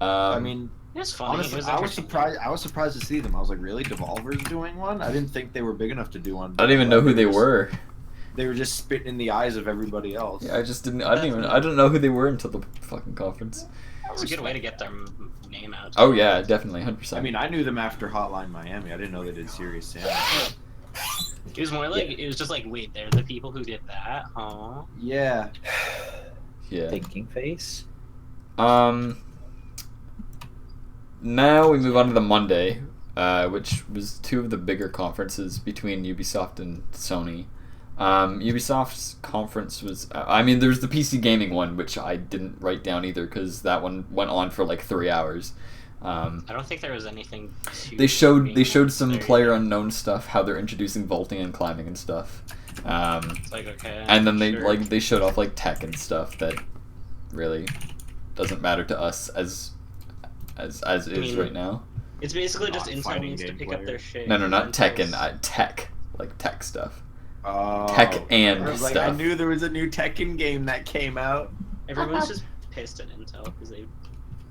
I mean, It was funny. honestly, it was I was entertaining. surprised to see them. I was like, really, Devolver's doing one? I didn't think they were big enough to do one. I didn't even know who they were. They were just spitting in the eyes of everybody else. Yeah, I didn't know who they were until the fucking conference. It's a good way to get their name out. Oh yeah, definitely, 100%. I mean, I knew them after Hotline Miami. I didn't know they did Serious Sam. It was more like it was just like, wait, they're the people who did that, huh? Yeah. yeah. Thinking face. Now we move on to the Monday, which was two of the bigger conferences between Ubisoft and Sony. Ubisoft's conference was, there's the PC gaming one, which I didn't write down either because that one went on for like 3 hours. I don't think there was anything. They showed some there. player unknown stuff, how they're introducing vaulting and climbing and stuff. It's like, okay. And then they sure. they showed off like tech and stuff that really doesn't matter to us as is mean, right now. It's basically just Not Intel fighting needs to game pick up player. their shit. No, not tech and Intel's- tech, like tech stuff. Oh. Tech and I was like, stuff. I knew there was a new Tekken game that came out. Everyone's just pissed at Intel because they've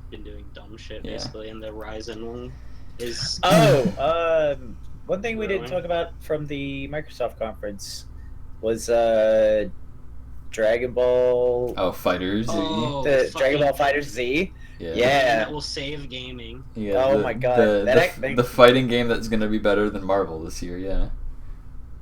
been doing dumb shit Yeah. basically, and the Ryzen one is. Oh, one thing we didn't Ruin. talk about from the Microsoft conference was Dragon Ball. Oh, Fighters. Oh, The Dragon Ball fucking- Fighters Z. Yeah. Yeah. That will save gaming. Yeah, Oh the- my God, The, that the, act- the fighting game that's gonna be better than Marvel this year. Yeah.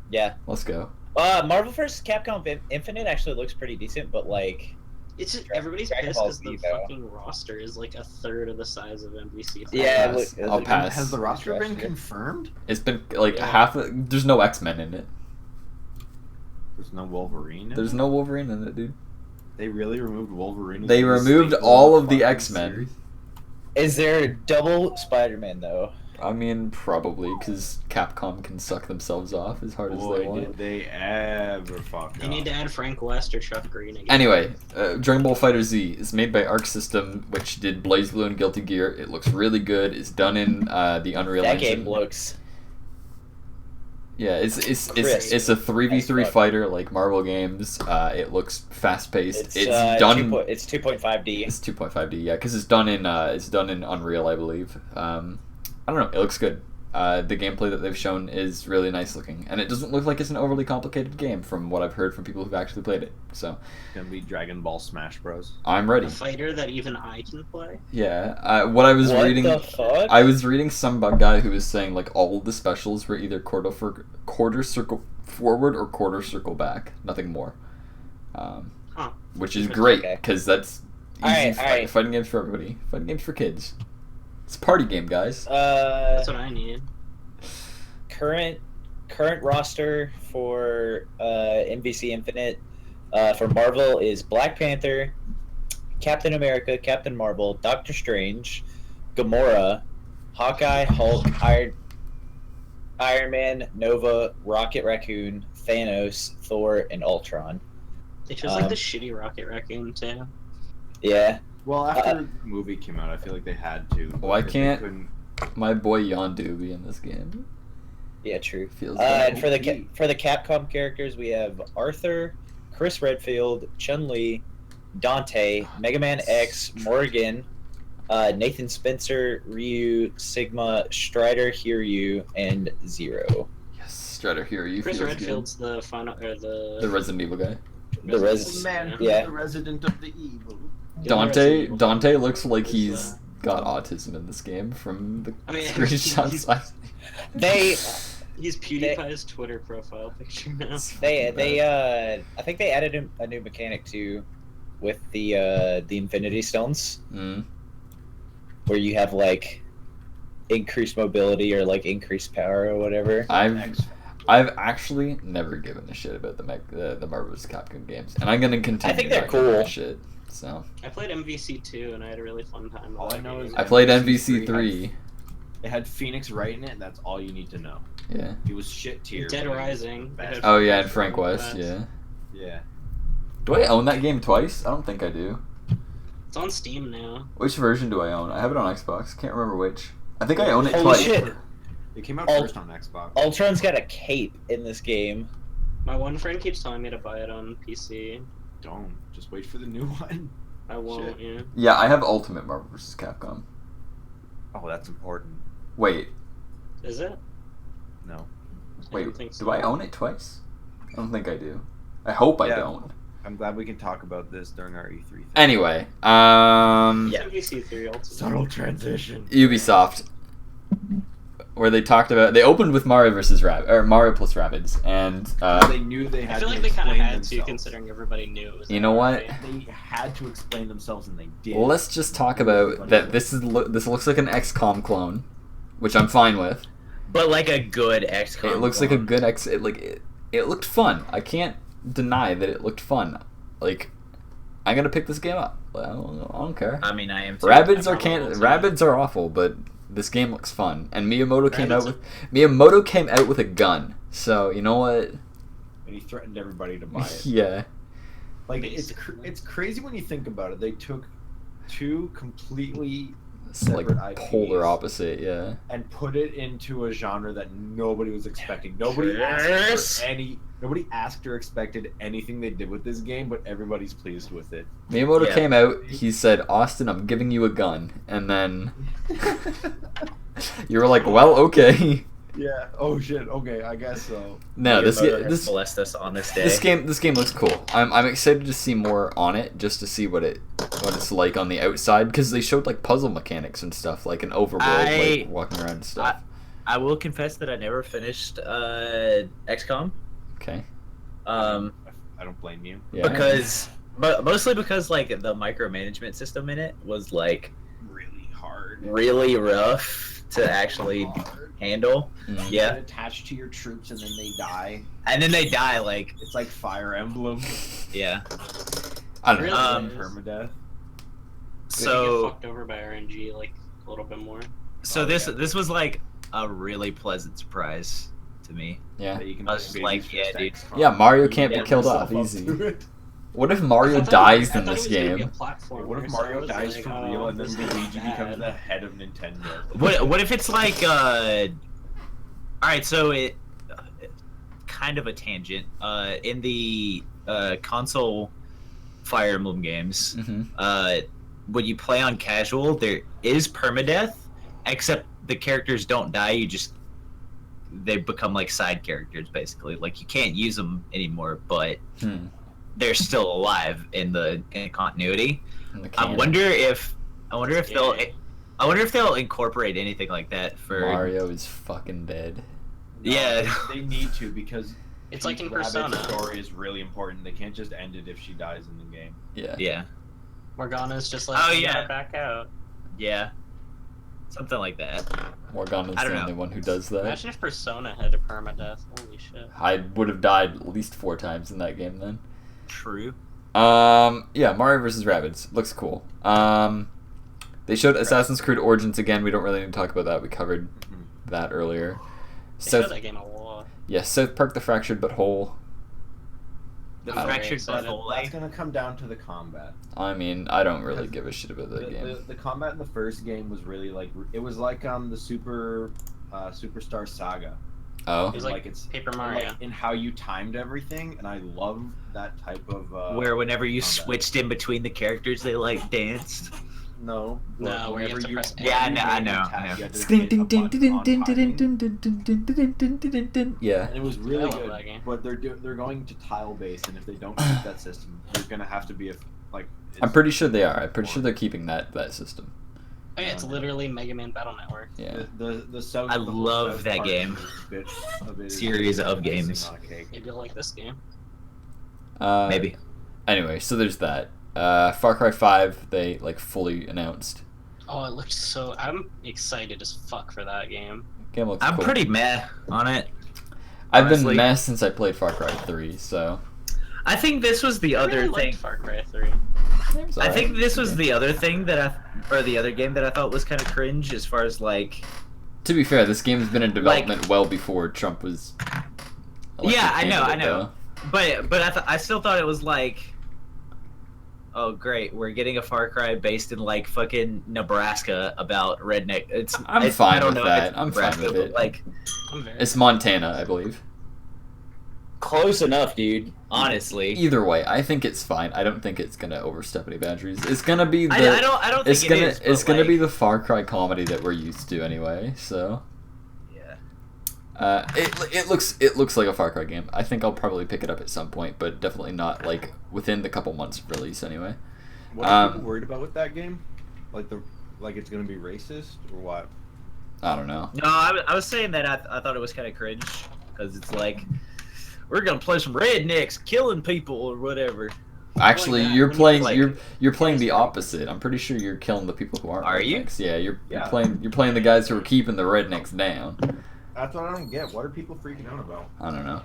Yeah. Let's go. Marvel vs. Capcom Infinite actually looks pretty decent, but like, It's just, Dragon everybody's Ball pissed because Z, the though. fucking roster is like a third of the size of NBC. Yeah, pass. it I'll was- pass. Has the roster been Interesting. confirmed? It's been like Yeah. half. There's no X-Men in it. There's no Wolverine. in There's it? no Wolverine in it, dude. They really removed Wolverine. They removed all of the X-Men. Is there a double Spider-Man though? I mean, probably, because Capcom can suck themselves off as hard as they Boy, want. did they ever fuck They up. need to add Frank West or Chuck Green again. Anyway, Dragon Ball Fighter Z is made by Arc System, which did BlazBlue and Guilty Gear. It looks really good. It's done in the Unreal That Engine. game looks. Yeah, it's a 3v3 fighter like Marvel games. It looks fast paced. It's done. It's 2.5D. It's 2.5D. Yeah, because it's done in Unreal, I believe. I don't know. It looks good. The gameplay that they've shown is really nice looking, and it doesn't look like it's an overly complicated game from what I've heard from people who've actually played it. So It's gonna be Dragon Ball Smash Bros. I'm ready. A fighter that even I can play. Yeah. What I was reading. The fuck? I was reading some guy who was saying like all of the specials were either quarter circle forward or quarter circle back, nothing more. Which is great because that's easy fighting games for everybody. Fighting games for kids. It's a party game, guys. That's what I need. Current roster for MVC Infinite for Marvel is Black Panther, Captain America, Captain Marvel, Doctor Strange, Gamora, Hawkeye, Hulk, Iron Man, Nova, Rocket Raccoon, Thanos, Thor, and Ultron. They chose like the shitty Rocket Raccoon too. Yeah. Well, after the movie came out, I feel like they had to. Why because can't they couldn't- my boy Yondu be in this game? Yeah, true. Feels And for the Capcom characters, we have Arthur, Chris Redfield, Chun-Li, Dante, Mega Man X, Morgan, Nathan Spencer, Ryu, Sigma, Strider, Hiryu, and Zero. Yes, Strider Hiryu. Chris feels Redfield's the final or good. the The Resident Evil guy. The res- man, yeah. the resident of the evil. Dante looks like he's got autism in this game from the screenshots. He's PewDiePie's Twitter profile picture now. I think they added a new mechanic too, with the Infinity Stones, where you have like increased mobility or like increased power or whatever. I've actually never given a shit about the Marvel vs. Capcom games, and I'm gonna continue. I think they're not giving a cool. Shit. So I played MVC 2 and I had a really fun time. All I know is I played MVC 3. It had Phoenix Wright in it, and that's all you need to know. Yeah. He was shit tier. Dead but he was Rising. the best. Oh yeah, and Frank West. Yeah. Yeah. Do I own that game twice? I don't think I do. It's on Steam now. Which version do I own? I have it on Xbox. Can't remember which. I think I own it Holy twice. shit! It came out first on Xbox. Ultron's got a cape in this game. My one friend keeps telling me to buy it on PC. Don't. Just wait for the new one. I won't, yeah. Yeah, I have Ultimate Marvel vs. Capcom. Oh, that's important. Wait, Is it? No. wait. don't think so. Do I own it twice? I don't think I do. I hope I Yeah. don't. I'm glad we can talk about this during our E3 thing. Anyway, Yeah. MVC 3 Ultimate. Subtle transition. Ubisoft, where they talked about they opened with Mario plus Rabbids, and They knew they had I feel to like they kind of explain had to, themselves. considering everybody knew it was. You know what? They had to explain themselves, and they did. well, let's just talk about that. This looks like an XCOM clone, which I'm fine with. But like a good XCOM. It looks like a good it looked fun. I can't deny that it looked fun. Like, I'm gonna pick this game up. I don't care. I mean, I am. Too. Rabbids are awful, but this game looks fun. And Miyamoto came out with a gun. So you know what? And he threatened everybody to buy it. Yeah. Like it's crazy when you think about it. They took two completely It's like separate IPs polar opposite. Yeah. and put it into a genre that nobody was expecting. Yes. Nobody asked or expected anything they did with this game, but everybody's pleased with it. Miyamoto Yeah. came out. He said, "Austin, I'm giving you a gun," and then you were like, "Well, okay." Yeah. Oh shit. Okay, I guess so. No, Your motor has this blessed us on this day. this game looks cool. I'm excited to see more on it, just to see what it's like on the outside, because they showed like puzzle mechanics and stuff, like an overworld, like walking around and stuff. I will confess that I never finished XCOM. Okay. I don't blame you. Yeah. But mostly because like the micromanagement system in it was like Really hard. really rough to actually handle. Mm. Yeah. Get attached to your troops and then they die. And then they die like It's like Fire Emblem. yeah. I don't Really? know. Permadeath. So you So get fucked over by RNG like a little bit more. so Oh, this yeah. this was like a really pleasant surprise to me. Yeah. That you can I was just baby like, fist yeah, dude. X from. Yeah, Mario You can't can be warm killed yourself off up easy. to it. What if I Mario thought dies I in thought this it was gonna be a game? platformer, What if so I Mario was dies like, for oh, real and then this is Luigi becomes bad. the head of Nintendo? What if it's like all right, so it kind of a tangent. In the console Fire Emblem games, Mm-hmm. when you play on casual, there is permadeath, except the characters don't die. They become like side characters basically. Like you can't use them anymore, but they're still alive in the continuity. I wonder if they'll incorporate anything like that for Mario is fucking dead. No, Yeah. they need to because It's like in Peach Rabbit's Persona. story is really important. They can't just end it if she dies in the game. Yeah. Morgana's just like, Oh, you yeah. gotta back out. something like that. Morgana's I don't the know. only one who does that. Imagine if Persona had a permadeath. Holy shit. I would have died at least 4 times in that game then. True. Yeah, Mario vs. Rabbids looks cool. They showed Assassin's Creed Origins again. We don't really need to talk about that. We covered that earlier. They showed that game a lot. Yes, South Park: The Fractured But Whole. The I'm very fractured excited. butthole. That's gonna come down to the combat. I mean, I don't really give a shit about that game. The combat in the first game was really like it was like the Superstar Saga. Oh, It was like it's Paper and, Mario. like, in how you timed everything, and I love that type of. Where whenever you combat. switched in between the characters, they like danced. No, No, where you have to press A. Yeah, I know, I know, attack, I know. you had to hit a button on timing. yeah. And it was I really love good, that game. but they're going to tile based, and if they don't keep that system, they're gonna have to be like. I'm pretty sure they are. I'm pretty sure they're keeping that system. Oh, yeah, it's literally Mega Man Battle Network. Yeah. The South. I the whole love South that Park game. Series of games. On a cake. Maybe you'll like this game. Maybe. Anyway, so there's that. Far Cry 5, they like fully announced. Oh, it looks so. I'm excited as fuck for that game. Game looks I'm cool. pretty meh on it. I've been honestly. meh since I played Far Cry 3, so. I think this was the I other really thing. liked Far Cry 3. I think this was the other thing or the other game that I thought was kind of cringe as far as like. To be fair, this game's been in development well before Trump was. elected Yeah, I know, candidate, But I still thought it was like. Oh great! We're getting a Far Cry based in like fucking Nebraska about redneck. I'm fine I don't with know if that. it's I'm fine Nebraska, with but, it. Like I'm very. It's Montana, I believe. close enough, dude. Honestly, Either way, I think it's fine. I don't think it's gonna overstep any boundaries. It's gonna be the. I don't think it's gonna. it is. It's but, gonna like, be the Far Cry comedy that we're used to anyway. So. Yeah. It looks like a Far Cry game. I think I'll probably pick it up at some point, but definitely not like within the couple months of release anyway. What are people worried about with that game? Like it's gonna be racist or what? I don't know. No, I was saying that I thought it was kind of cringe because it's like we're gonna play some rednecks killing people or whatever. Actually, that. you're When you playing like- you're playing the opposite. I'm pretty sure you're killing the people who aren't. Are you? rednecks. Yeah, you're Yeah. playing the guys who are keeping the rednecks down. That's what I don't get. What are people freaking out about? I don't know.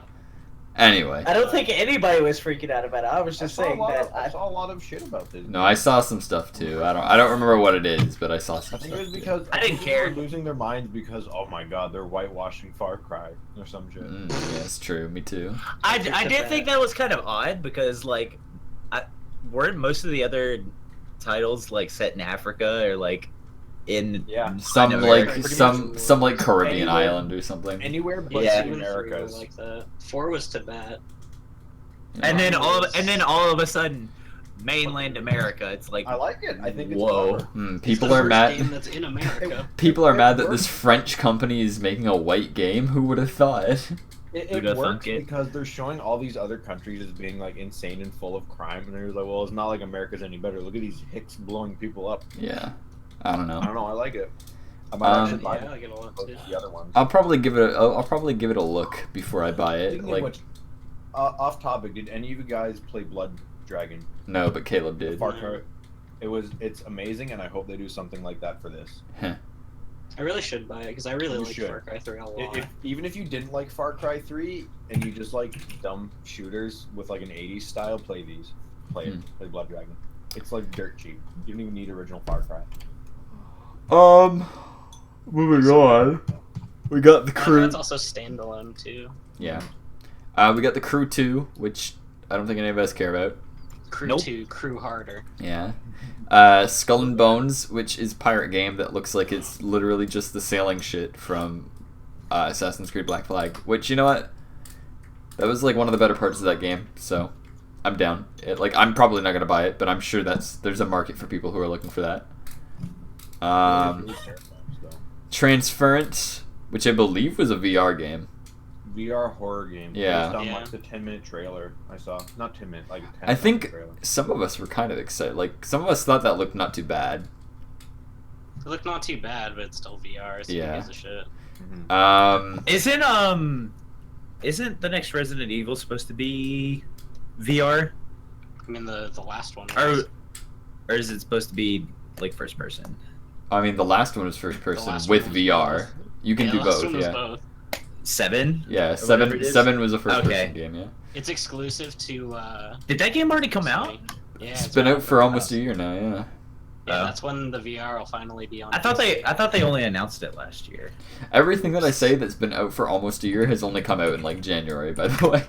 Anyway, I don't think anybody was freaking out about it. I was just saying that. I saw a lot of shit about this. no, I saw some stuff too. I don't remember what it is, but I saw some I think stuff. it was too. because I didn't people care. were losing their minds because oh my god, they're whitewashing Far Cry or some shit. Yeah, it's true. Me too. I think did that- think that was kind of odd because like, weren't most of the other titles like set in Africa or like in Yeah. Some America, like pretty some much. like Caribbean Anywhere- island or something. Anywhere but Yeah. the Even 3 were Americas. like that. 4 was Tibet. and then Yeah. all of a sudden, mainland America. It's like I like it. I think it's Whoa. clever. It's People the are first mad. game that's in America. People are It mad that works. this French company is making a white game. Who would have thought? It Who'da works thunk it? because they're showing all these other countries as being like insane and full of crime, and they're like, well, it's not like America's any better. Look at these hicks blowing people up. Yeah, I don't I know. don't know. I like it. I might actually buy Yeah, I get a lot too. the other ones. I'll probably give it. I'll probably give it a look before I buy it. Speaking of Like which, off topic, did any of you guys play Blood Dragon? no, but Caleb did. Far Cry. It's amazing, and I hope they do something like that for this. I really should buy it because I really You like should. Far Cry 3 a lot. Even if you didn't like Far Cry 3 and you just like dumb shooters with like an 80s style, play these. play it. Play Blood Dragon. It's like dirt cheap. You don't even need original Far Cry. Moving on. We got the Crew. It's also standalone too. Yeah. We got the Crew 2, which I don't think any of us care about. Crew 2, Crew Harder. Yeah. Skull and Bones, which is a pirate game that looks like it's literally just the sailing shit from Assassin's Creed Black Flag. Which, you know what? That was like one of the better parts of that game, so I'm down. I'm probably not gonna buy it, but I'm sure there's a market for people who are looking for that. Transference, which I believe was a VR game. VR horror game. Yeah. Based on like the 10-minute trailer I saw. Not 10 minutes, like a 10 I think trailer. some of us were kind of excited. Like, some of us thought that looked not too bad. It looked not too bad, but it's still VR, so Yeah. who gives a shit. Isn't the next Resident Evil supposed to be VR? I mean, the last one Or was. is it supposed to be like first person? I mean, the last one was first person last with one was VR. both. You can Yeah, do the last both, one was yeah. both. 7? Yeah, Or whatever it is? 7 was a first Okay. person game, yeah. It's exclusive to. Did that game already come out? Sony. Yeah, It's been out for almost a year now, yeah. Yeah, that's when the VR will finally be on. I thought they only announced it last year. Everything that I say that's been out for almost a year has only come out in like January, by the way.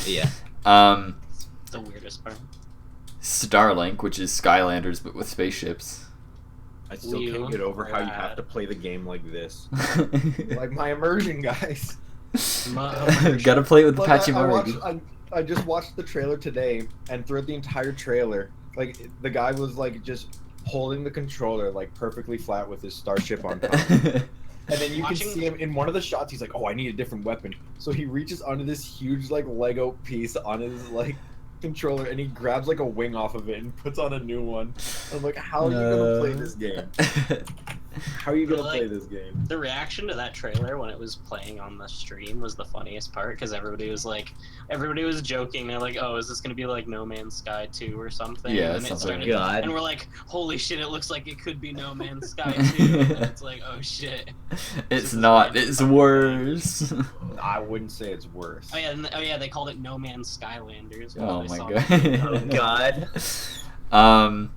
Yeah. The weirdest part. Starlink, which is Skylanders but with spaceships. I still can't get over how you have to play the game like this. Like my immersion, guys. Gotta play it with the Pachimari. I just watched the trailer today, and throughout the entire trailer, like the guy was like just holding the controller like perfectly flat with his starship on top. And then you can see him in one of the shots. He's like, "Oh, I need a different weapon." So he reaches onto this huge like Lego piece on his like controller, and he grabs like a wing off of it and puts on a new one. I'm like, "How are you gonna play this game? How are you gonna play this game?" The reaction to that trailer when it was playing on the stream was the funniest part because everybody was joking. They're like, "Oh, is this gonna be like No Man's Sky 2 or something?" Yeah, and then it something. started, God. and we're like, "Holy shit! It looks like it could be No Man's Sky 2." And it's like, "Oh shit!" It's not. It's worse. I wouldn't say it's worse. Oh yeah, they called it No Man's Skylanders. Oh my god. Oh God.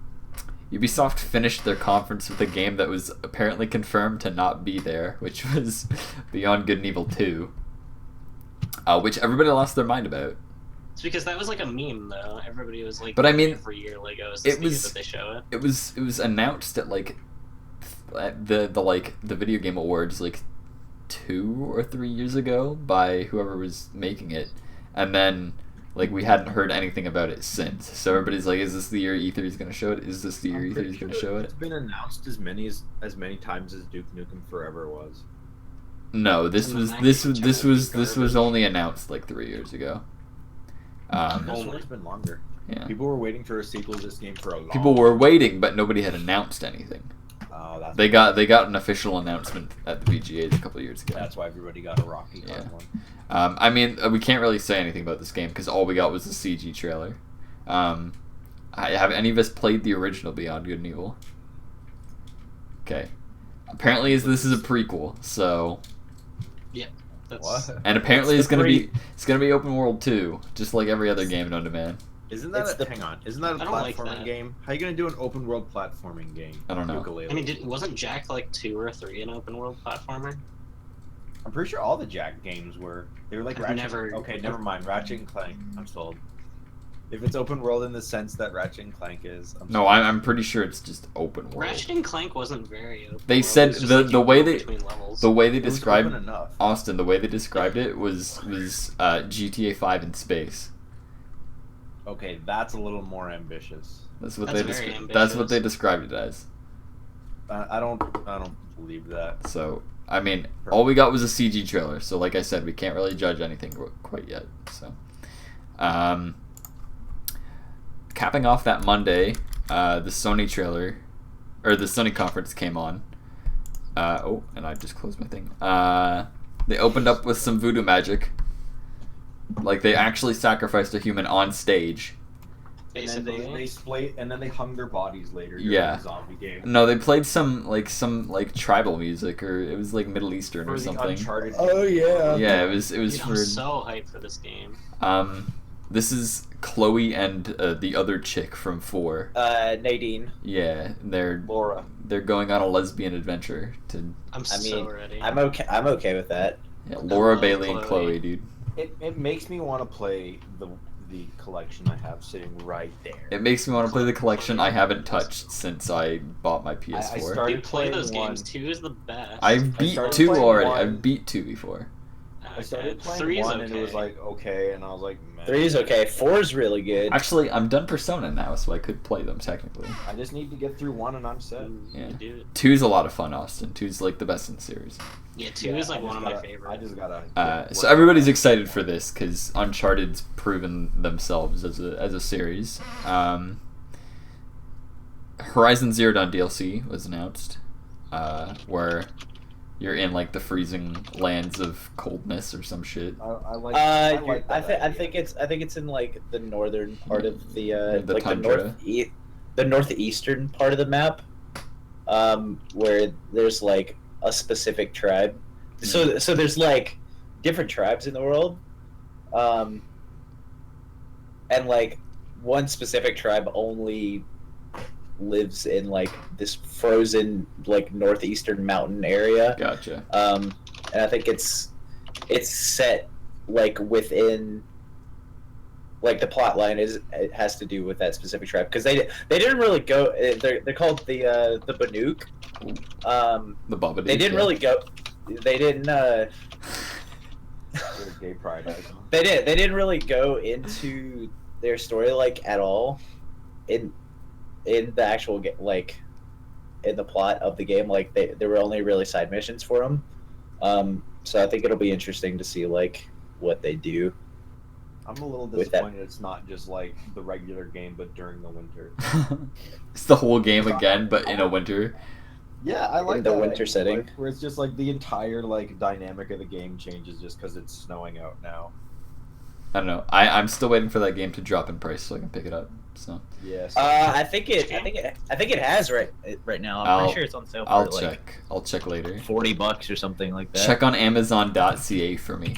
Ubisoft finished their conference with a game that was apparently confirmed to not be there, which was Beyond Good and Evil 2, which everybody lost their mind about. It's because that was like a meme, though. Everybody was like, but I mean, every year Legos it was that they show it. It was announced at like the video game awards like 2 or 3 years ago by whoever was making it, and then like we hadn't heard anything about it since. So everybody's like, "Is this the year E3 is going to show it? Is this the year E3 is going to show it?" It's been announced as many times as Duke Nukem Forever was. No, this was only announced like 3 years ago. It's been longer. Yeah. People were waiting for a sequel to this game for a long. People were waiting, but nobody had announced anything. Oh, that's they got an official announcement at the VGAs a couple of years ago. That's why everybody got a Rocky Card one. I mean, we can't really say anything about this game because all we got was the CG trailer. Have any of us played the original Beyond Good and Evil? Okay. Apparently, this is a prequel, so. Yeah. What? And apparently, it's gonna be open world too, just like every other game known to man. Isn't that hang on? Isn't that a platforming game? How are you gonna do an open world platforming game? I don't know. Ukulele? I mean, wasn't Jack like 2 or 3 an open world platformer? I'm pretty sure all the Jack games were. They were like Ratchet. Never. Okay, never mind. Ratchet and Clank. I'm sold. If it's open world in the sense that Ratchet and Clank is. No, I'm pretty sure it's just open world. Ratchet and Clank wasn't very open. They world. said It was just the like you way go they between levels. the way they It was described open enough. Austin, the way they described it was GTA 5 in space. Okay, that's a little more ambitious. That's what That's they very that's what ambitious. they described it as. I don't believe that. So I mean, all we got was a CG trailer. So like I said, we can't really judge anything quite yet. So, capping off that Monday, the Sony trailer, or the Sony conference came on. And I just closed my thing. They opened up with some voodoo magic. Like they actually sacrificed a human on stage. And then they splayed, and then they hung their bodies later. During Yeah. the zombie game. No, they played some tribal music, or it was like Middle Eastern or For the something. Uncharted. Oh yeah. Yeah, it was Dude, for. I'm so hyped for this game. This is Chloe and the other chick from 4. Nadine. Yeah, Laura. They're going on a lesbian adventure to. I'm so ready. I'm okay with that. Yeah, Laura, love Bailey, and Chloe. Chloe, dude. It makes me want to play the collection I have sitting right there. It makes me want to play the collection I haven't touched since I bought my PS4. I started Dude, play playing those one. games. 2 is the best. I've beat started 2 playing already. one. I've beat 2 before. I started playing 3 is 1 okay. and it was like okay, and I was like, man. 3 is okay. 4 is really good. Actually, I'm done Persona now, so I could play them technically. I just need to get through 1 and I'm set. Yeah. You do it. 2 is a lot of fun, Austin. 2 is like the best in the series. Yeah, 2 is like I one just of my gotta- favorites. I just gotta. So everybody's excited for this because Uncharted's proven themselves as a series. Horizon Zero Dawn DLC was announced, where you're in like the freezing lands of coldness or some shit. I like that I idea. think it's in like the northern part of the The like tundra. the northeastern part of the map, where there's like a specific tribe. So there's like different tribes in the world, and like one specific tribe only lives in like this frozen like northeastern mountain area. Gotcha. And I think it's set like within like the plot line it has to do with that specific tribe because they didn't really go. They're called the Banuk. The Babadook. They didn't really go. They didn't. Gay pride. They didn't really go into their story like at all in the actual like in the plot of the game. Like there were only really side missions for them. So I think it'll be interesting to see like what they do. I'm a little With that- disappointed it's not just like the regular game, but during the winter. It's the whole game again, but in a winter. Yeah, I like In the that winter idea, setting. like, where it's just like the entire like dynamic of the game changes just because it's snowing out now. I don't know. I'm still waiting for that game to drop in price so I can pick it up. So Yes. I think it has right now. I'm pretty sure it's on sale for I'll like check. I'll check later. $40 or something like that. Check on Amazon.ca for me.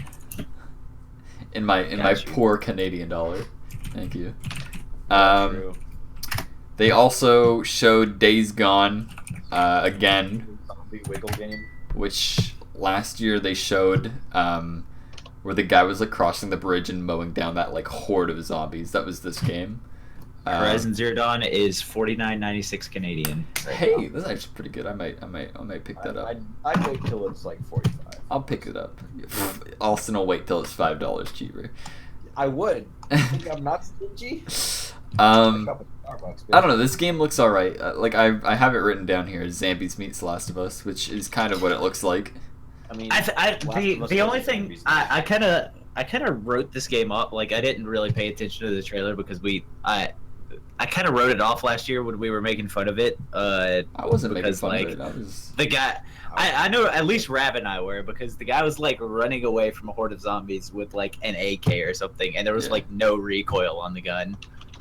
In my Got you. poor Canadian dollar. Thank you. True. They also showed Days Gone again, Zombie wiggle game. which last year they showed where the guy was like crossing the bridge and mowing down that like horde of zombies. That was this game. Horizon Zero Dawn is $49.96 Canadian. Hey, that's actually pretty good. I might pick that up. I'd wait till it's like 45. I'll pick it up. Austin will wait till it's $5 cheaper. I would. I think I'm not stingy. Pick up at Starbucks, I don't know. This game looks alright. Like I have it written down here: Zombies meets Last of Us, which is kind of what it looks like. I mean, The only thing I kind of wrote this game up. Like I didn't really pay attention to the trailer because I kind of wrote it off last year when we were making fun of it. I wasn't making because, fun like, of it. I was. The guy, I know at least Rab and I were because the guy was like running away from a horde of zombies with like an AK or something, and there was Yeah. like no recoil on the gun.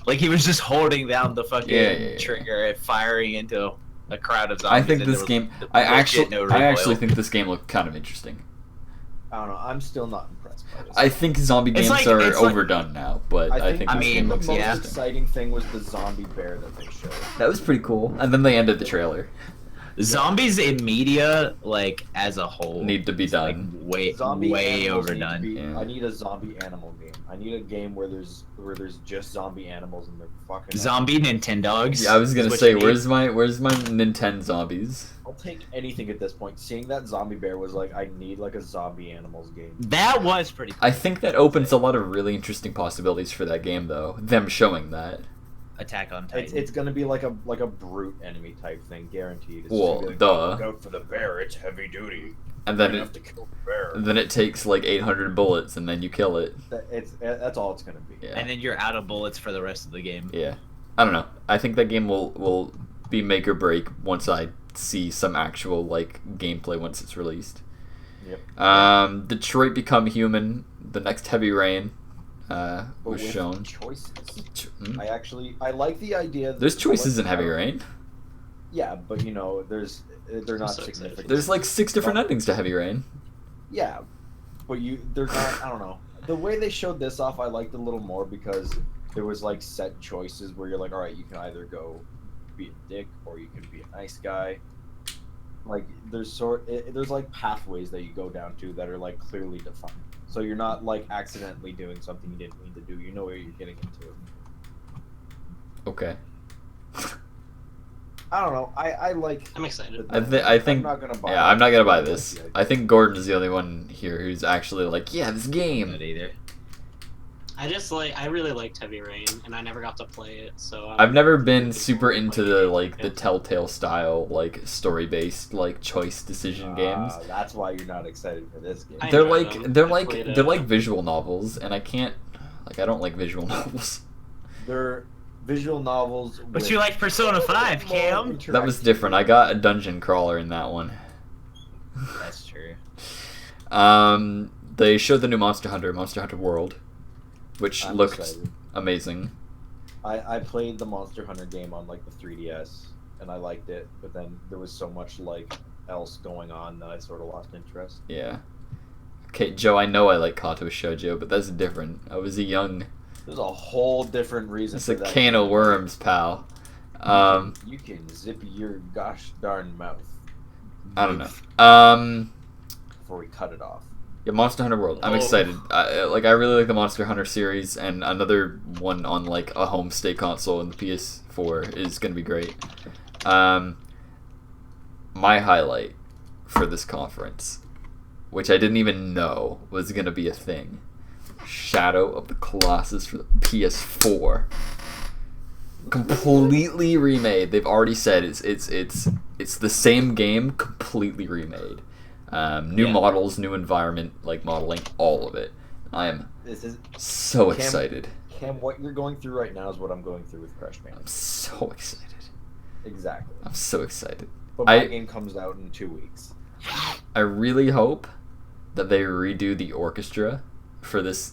Like he was just holding down the fucking Yeah. trigger and firing into a crowd of zombies. I think and this there was game. legit no I actually recoil. think this game looked kind of interesting. I don't know. I'm still not impressed by this. I think zombie It's games like- are it's like- overdone now, but I think I this mean, game the looks most yeah. interesting. exciting thing was the zombie bear that they showed. That was pretty cool. And then they ended the trailer. Zombies in media, like as a whole, Need to be is, like, done. way Zombie way animals need to overdone. be- Yeah. I need a zombie animal game. I need a game where there's just zombie animals and they're fucking. Zombie Nintendogs. Yeah, I was gonna is what say, you need. where's my Nintendo zombies? I'll take anything at this point. Seeing that zombie bear was like, I need like a zombie animals game. That was pretty. I think that opens a lot of really interesting possibilities for that game, though. Them showing that. Attack on Titan. It's gonna be like a brute enemy type thing, guaranteed. It's Well, just gonna be duh. Look out for the bear. It's heavy duty. And You then have to kill the bear. it takes like 800 bullets, and then you kill it. That's all it's gonna be. Yeah. And then you're out of bullets for the rest of the game. Yeah. I don't know. I think that game will be make or break once I see some actual like gameplay once it's released. Yep. Detroit Become Human, the next Heavy Rain, But was with shown. choices. Hmm? I like the idea. That There's choices in Heavy Rain. Yeah, but you know, they're not so excited. significant. There's like 6 different endings to Heavy Rain. Yeah, but they're not. I don't know. The way they showed this off, I liked a little more because there was like set choices where you're like, all right, you can either go be a dick or you can be a nice guy. Like there's like pathways that you go down to that are like clearly defined. So you're not like accidentally doing something you didn't mean to do. You know what you're getting into. Okay. I don't know. I like. I'm excited. I think. I'm not gonna buy yeah, I'm not gonna buy I like this. the idea. I think Gordon's the only one here who's actually like, yeah, this game. Not either. I really liked Heavy Rain, and I never got to play it, so I've never been super into the Telltale style like story based like choice decision games. That's why you're not excited for this game. I They're enjoy like them. they're I like played, they're like visual novels, and I don't like visual novels. They're visual novels. But with you like Persona 5, more Cam? That was interactivity. different. I got a dungeon crawler in that one. That's true. They showed the new Monster Hunter World, which I'm looked excited. amazing. I played the Monster Hunter game on like the 3DS and I liked it, but then there was so much like else going on that I sort of lost interest. Yeah. Okay, Joe, I know I like Kato Shoujo, but that's different. I was a young... There's a whole different reason. It's for a that can of game. worms, pal. You can zip your gosh darn mouth. I don't know. Before we cut it off. Yeah, Monster Hunter World. I'm Oh. excited. I really like the Monster Hunter series, and another one on like a homestay console in the PS4 is gonna be great. My highlight for this conference, which I didn't even know was gonna be a thing, Shadow of the Colossus for the PS4. Completely remade. They've already said it's the same game, completely remade. New Yeah. models, new environment, like modeling, all of it. I am This is so Cam- excited. Cam. What you're going through right now is what I'm going through with Crush Band. I'm so excited. Exactly. I'm so excited. But my game comes out in 2 weeks. I really hope that they redo the orchestra for this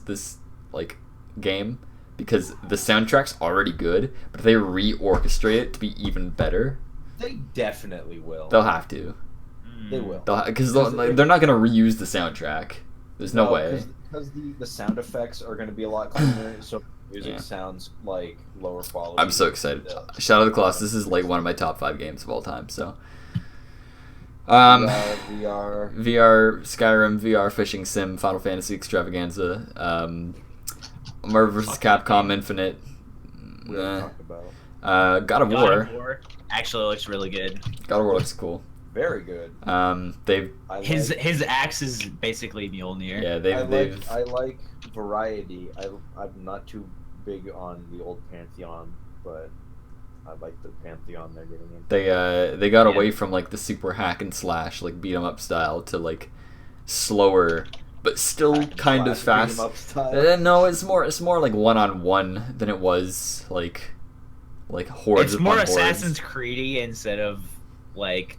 like game, because the soundtrack's already good, but if they reorchestrate it to be even better, They definitely will. they'll have to. They will. Because they're not gonna reuse the soundtrack. There's no way. Because the sound effects are going to be a lot cleaner, so music Yeah. sounds like lower quality. I'm so excited. Shadow of the Colossus is like one of my top 5 games of all time. So, VR. VR, Skyrim, VR, Fishing Sim, Final Fantasy Extravaganza, Marvel vs. Capcom Infinite, We already talked about. God of God War. of War actually looks really good. God of War looks cool. Very good. They've His axe is basically Mjolnir. yeah they've I like variety. I'm not too big on the old Pantheon, but I like the Pantheon they're getting into. they got Yeah. away from like the super hack and slash like beat 'em up style to like slower but still Hack and kind of slash, beat fast. 'em up style. No, it's more like one-on-one than it was like hordes. It's more upon hordes. Assassin's Creedy instead of like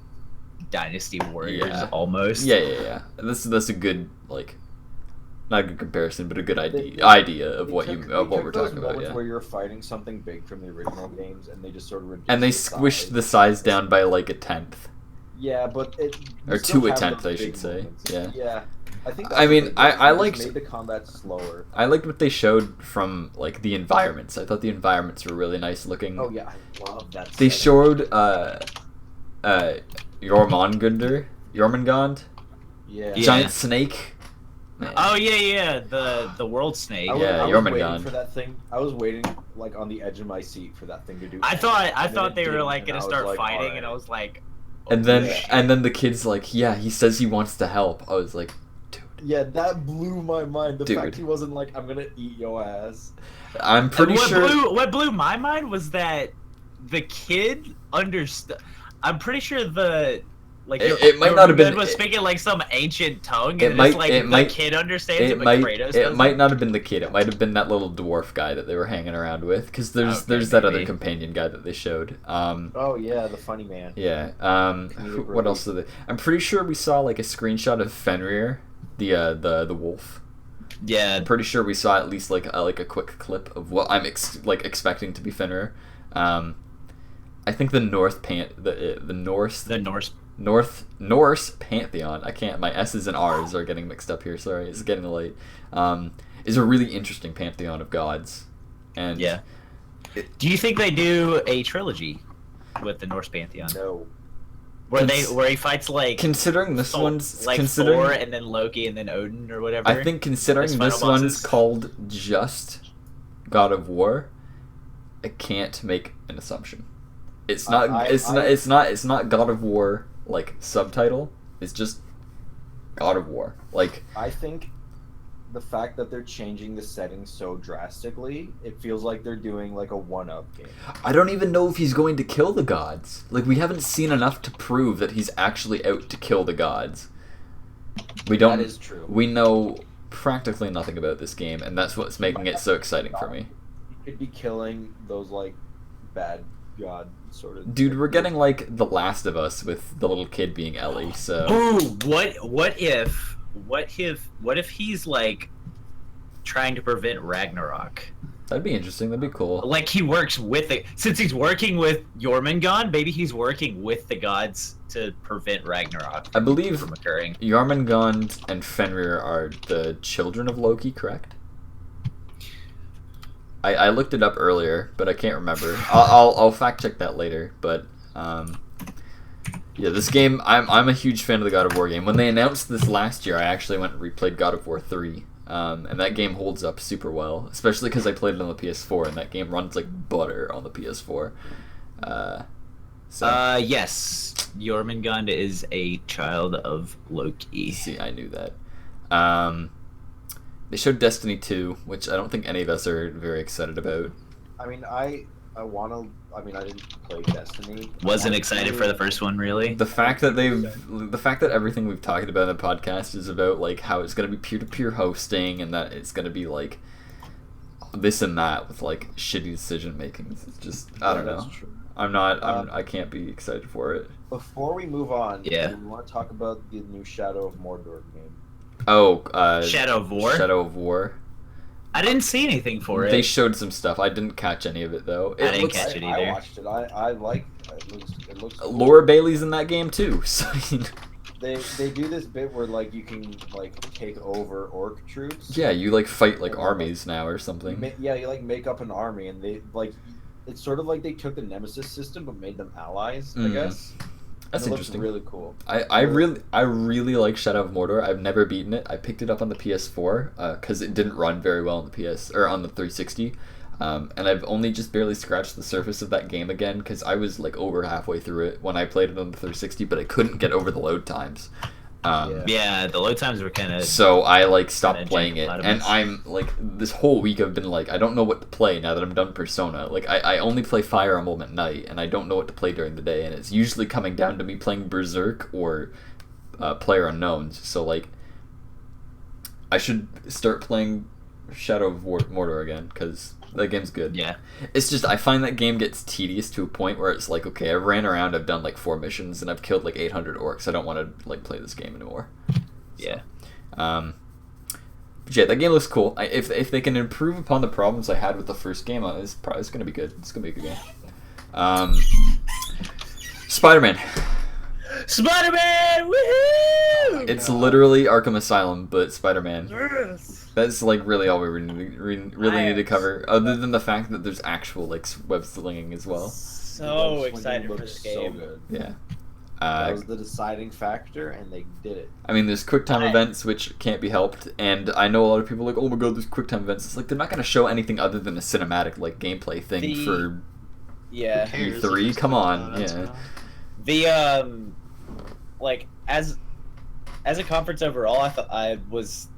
Dynasty Warriors Yeah. almost. Yeah. That's a good like, not a good comparison, but a good idea of what They you took- of they what we're took those talking about. moments Yeah. where you're fighting something big from the original games, and they just sort of reduced And they the squished size. the size down by like a tenth. Yeah, but it Or you still to a have tenth, those I should big say. moments. Yeah. Yeah. I think. I mean, that's I what they liked- just made the combat slower. I liked what they showed from like the environments. I thought the environments were really nice looking. Oh yeah, I love that. They setting. showed Jormungand, Yeah. Yeah. giant snake. Man. Oh yeah, the world snake. I was, Yeah, I was Jormungand. waiting for that thing. I was waiting like on the edge of my seat for that thing to do. I And thought then they it were did, like and gonna I was start like, fighting, alright. and I was like, And then Yeah. the kid's like, yeah, he says he wants to help. I was like, dude, Yeah, that blew my mind. The Dude. fact he wasn't like, "I'm gonna eat your ass." I'm pretty sure. What blew my mind was that the kid understood. I'm pretty sure the It might not have been- was speaking like some ancient tongue, It and might- it's like it the might- kid understands it, It but might Kratos it doesn't. might not have been the kid. It might have been that little dwarf guy that they were hanging around with. Because there's Okay, that other maybe. companion guy that they showed. Oh yeah, the funny man. Yeah. Comedic What else relief. did they? I'm pretty sure we saw like a screenshot of Fenrir, the wolf. Yeah, I'm pretty sure we saw at least like a quick clip of what I'm expecting to be Fenrir. I think the Norse pantheon. I can't. My S's and R's are getting mixed up here. Sorry, it's getting late. is a really interesting pantheon of gods. And yeah. Do you think they do a trilogy with the Norse pantheon? No. Where he fights like considering this one's like considering Thor and then Loki and then Odin or whatever. I think considering this one's called just God of War, I can't make an assumption. It's not it's not God of War like subtitle. It's just God of War. Like I think the fact that they're changing the setting so drastically, it feels like they're doing like a one-up game. I don't even know if he's going to kill the gods. Like, we haven't seen enough to prove that he's actually out to kill the gods. We don't. That is true. We know practically nothing about this game, and that's what's making it so exciting for me. He could be killing those like bad god sort of. Dude, we're getting like The Last of Us with the little kid being Ellie. So. Ooh, what if he's like trying to prevent Ragnarok? That'd be interesting. That'd be cool. Like he works with it, since he's working with Jormungand. Maybe he's working with the gods to prevent Ragnarok. I believe from occurring. Jormungand and Fenrir are the children of Loki, correct? I looked it up earlier, but I can't remember. I'll fact check that later. But yeah, this game, I'm a huge fan of the God of War game. When they announced this last year, I actually went and replayed God of War 3. And that game holds up super well, especially because I played it on the PS4, and that game runs like butter on the PS4. Yes, Jormungand is a child of Loki. See, I knew that. They showed Destiny 2, which I don't think any of us are very excited about. I mean, I didn't play Destiny. Wasn't excited for the first one, really. The fact that everything we've talked about in the podcast is about like how it's going to be peer-to-peer hosting, and that it's going to be like this and that with like shitty decision making. It's just I don't know. True. I can't be excited for it. Before we move on, yeah, we want to talk about the new Shadow of Mordor game. Oh, Shadow of War. Shadow of War. I didn't see anything for it. They showed some stuff. I didn't catch any of it though. I didn't catch it either. I watched it. I like it. It looks cool. Laura Bailey's in that game too. So they do this bit where like you can like take over orc troops. Yeah, you like fight like armies now or something. Yeah, you like make up an army, and they like it's sort of like they took the Nemesis system but made them allies. I guess. That's interesting. Really cool. I really like Shadow of Mordor. I've never beaten it. I picked it up on the PS4 because it didn't run very well on the on the 360, and I've only just barely scratched the surface of that game again because I was like over halfway through it when I played it on the 360, but I couldn't get over the load times. Yeah, the load times were kind of. So I like stopped playing it, and I'm like this whole week I've been like I don't know what to play now that I'm done Persona. Like I only play Fire Emblem at night, and I don't know what to play during the day, and it's usually coming down to me playing Berserk or Player Unknowns. So like I should start playing Shadow of Mordor again because that game's good. Yeah. It's just I find that game gets tedious to a point where it's like, okay, I ran around, I've done like 4 missions, and I've killed like 800 orcs. I don't want to like play this game anymore. Yeah. But yeah, that game looks cool. If they can improve upon the problems I had with the first game, it's gonna be good. It's gonna be a good game. Spider-Man. Spider-Man! Woohoo! It's literally Arkham Asylum, but Spider-Man. Yes. That's like really all we really need to cover, other than the fact that there's actual like web slinging as well. So excited for this game. So good. Yeah. That was the deciding factor, and they did it. I mean, there's QuickTime events, which can't be helped, and I know a lot of people are like, oh my god, there's QuickTime events. It's like, they're not going to show anything other than a cinematic, like, gameplay thing for E3. Come on, yeah. The, like, as a conference overall, I was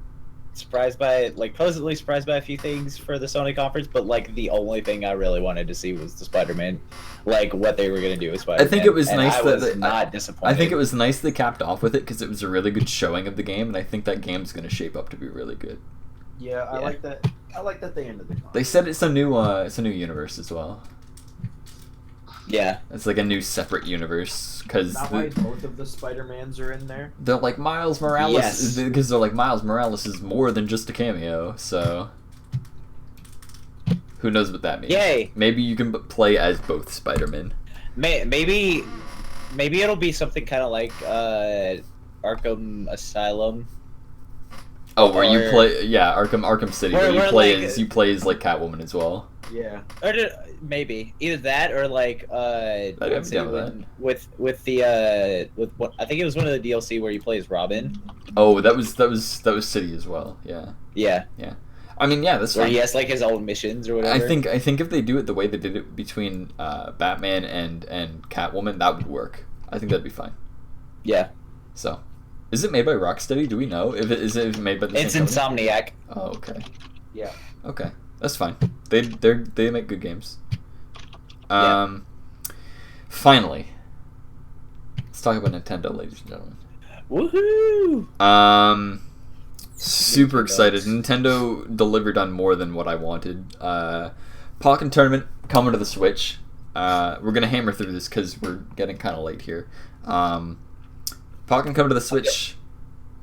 surprised by, like, pleasantly surprised by a few things for the Sony conference, but, like, the only thing I really wanted to see was the Spider-Man, like, what they were going to do with Spider-Man. I think it was nice that I was not disappointed. I think it was nice they capped off with it because it was a really good showing of the game, and I think that game's going to shape up to be really good. Yeah, I like that. I like that they ended the conference. They said it's a new universe as well. Yeah. It's like a new separate universe because why both of the Spider-Mans are in there. They're like Miles Morales because they're like Miles Morales is more than just a cameo. So who knows what that means? Yay! Maybe you can play as both Spider-Men. Maybe it'll be something kind of like Arkham Asylum, Oh, where you Or- play? Yeah, Arkham City. Where you where, play like, as Catwoman as well. Yeah. Or maybe either that or like I'd be down with with what I think it was one of the DLC where you play as Robin. Oh, that was City as well. Yeah. Yeah, I mean, yeah, that's where fine. he has like his own missions or whatever. I think if they do it the way they did it between Batman and Catwoman, that would work. I think that'd be fine. Yeah, So, is it made by Rocksteady? Do we know if it is it made by the it's same company? Insomniac. Oh, okay. Yeah. Okay, that's fine. They make good games. Yeah. Finally, let's talk about Nintendo, ladies and gentlemen. Woohoo! Super excited. Nintendo delivered on more than what I wanted. Pokken Tournament coming to the Switch. We're gonna hammer through this because we're getting kind of late here. Pokken coming to the Switch.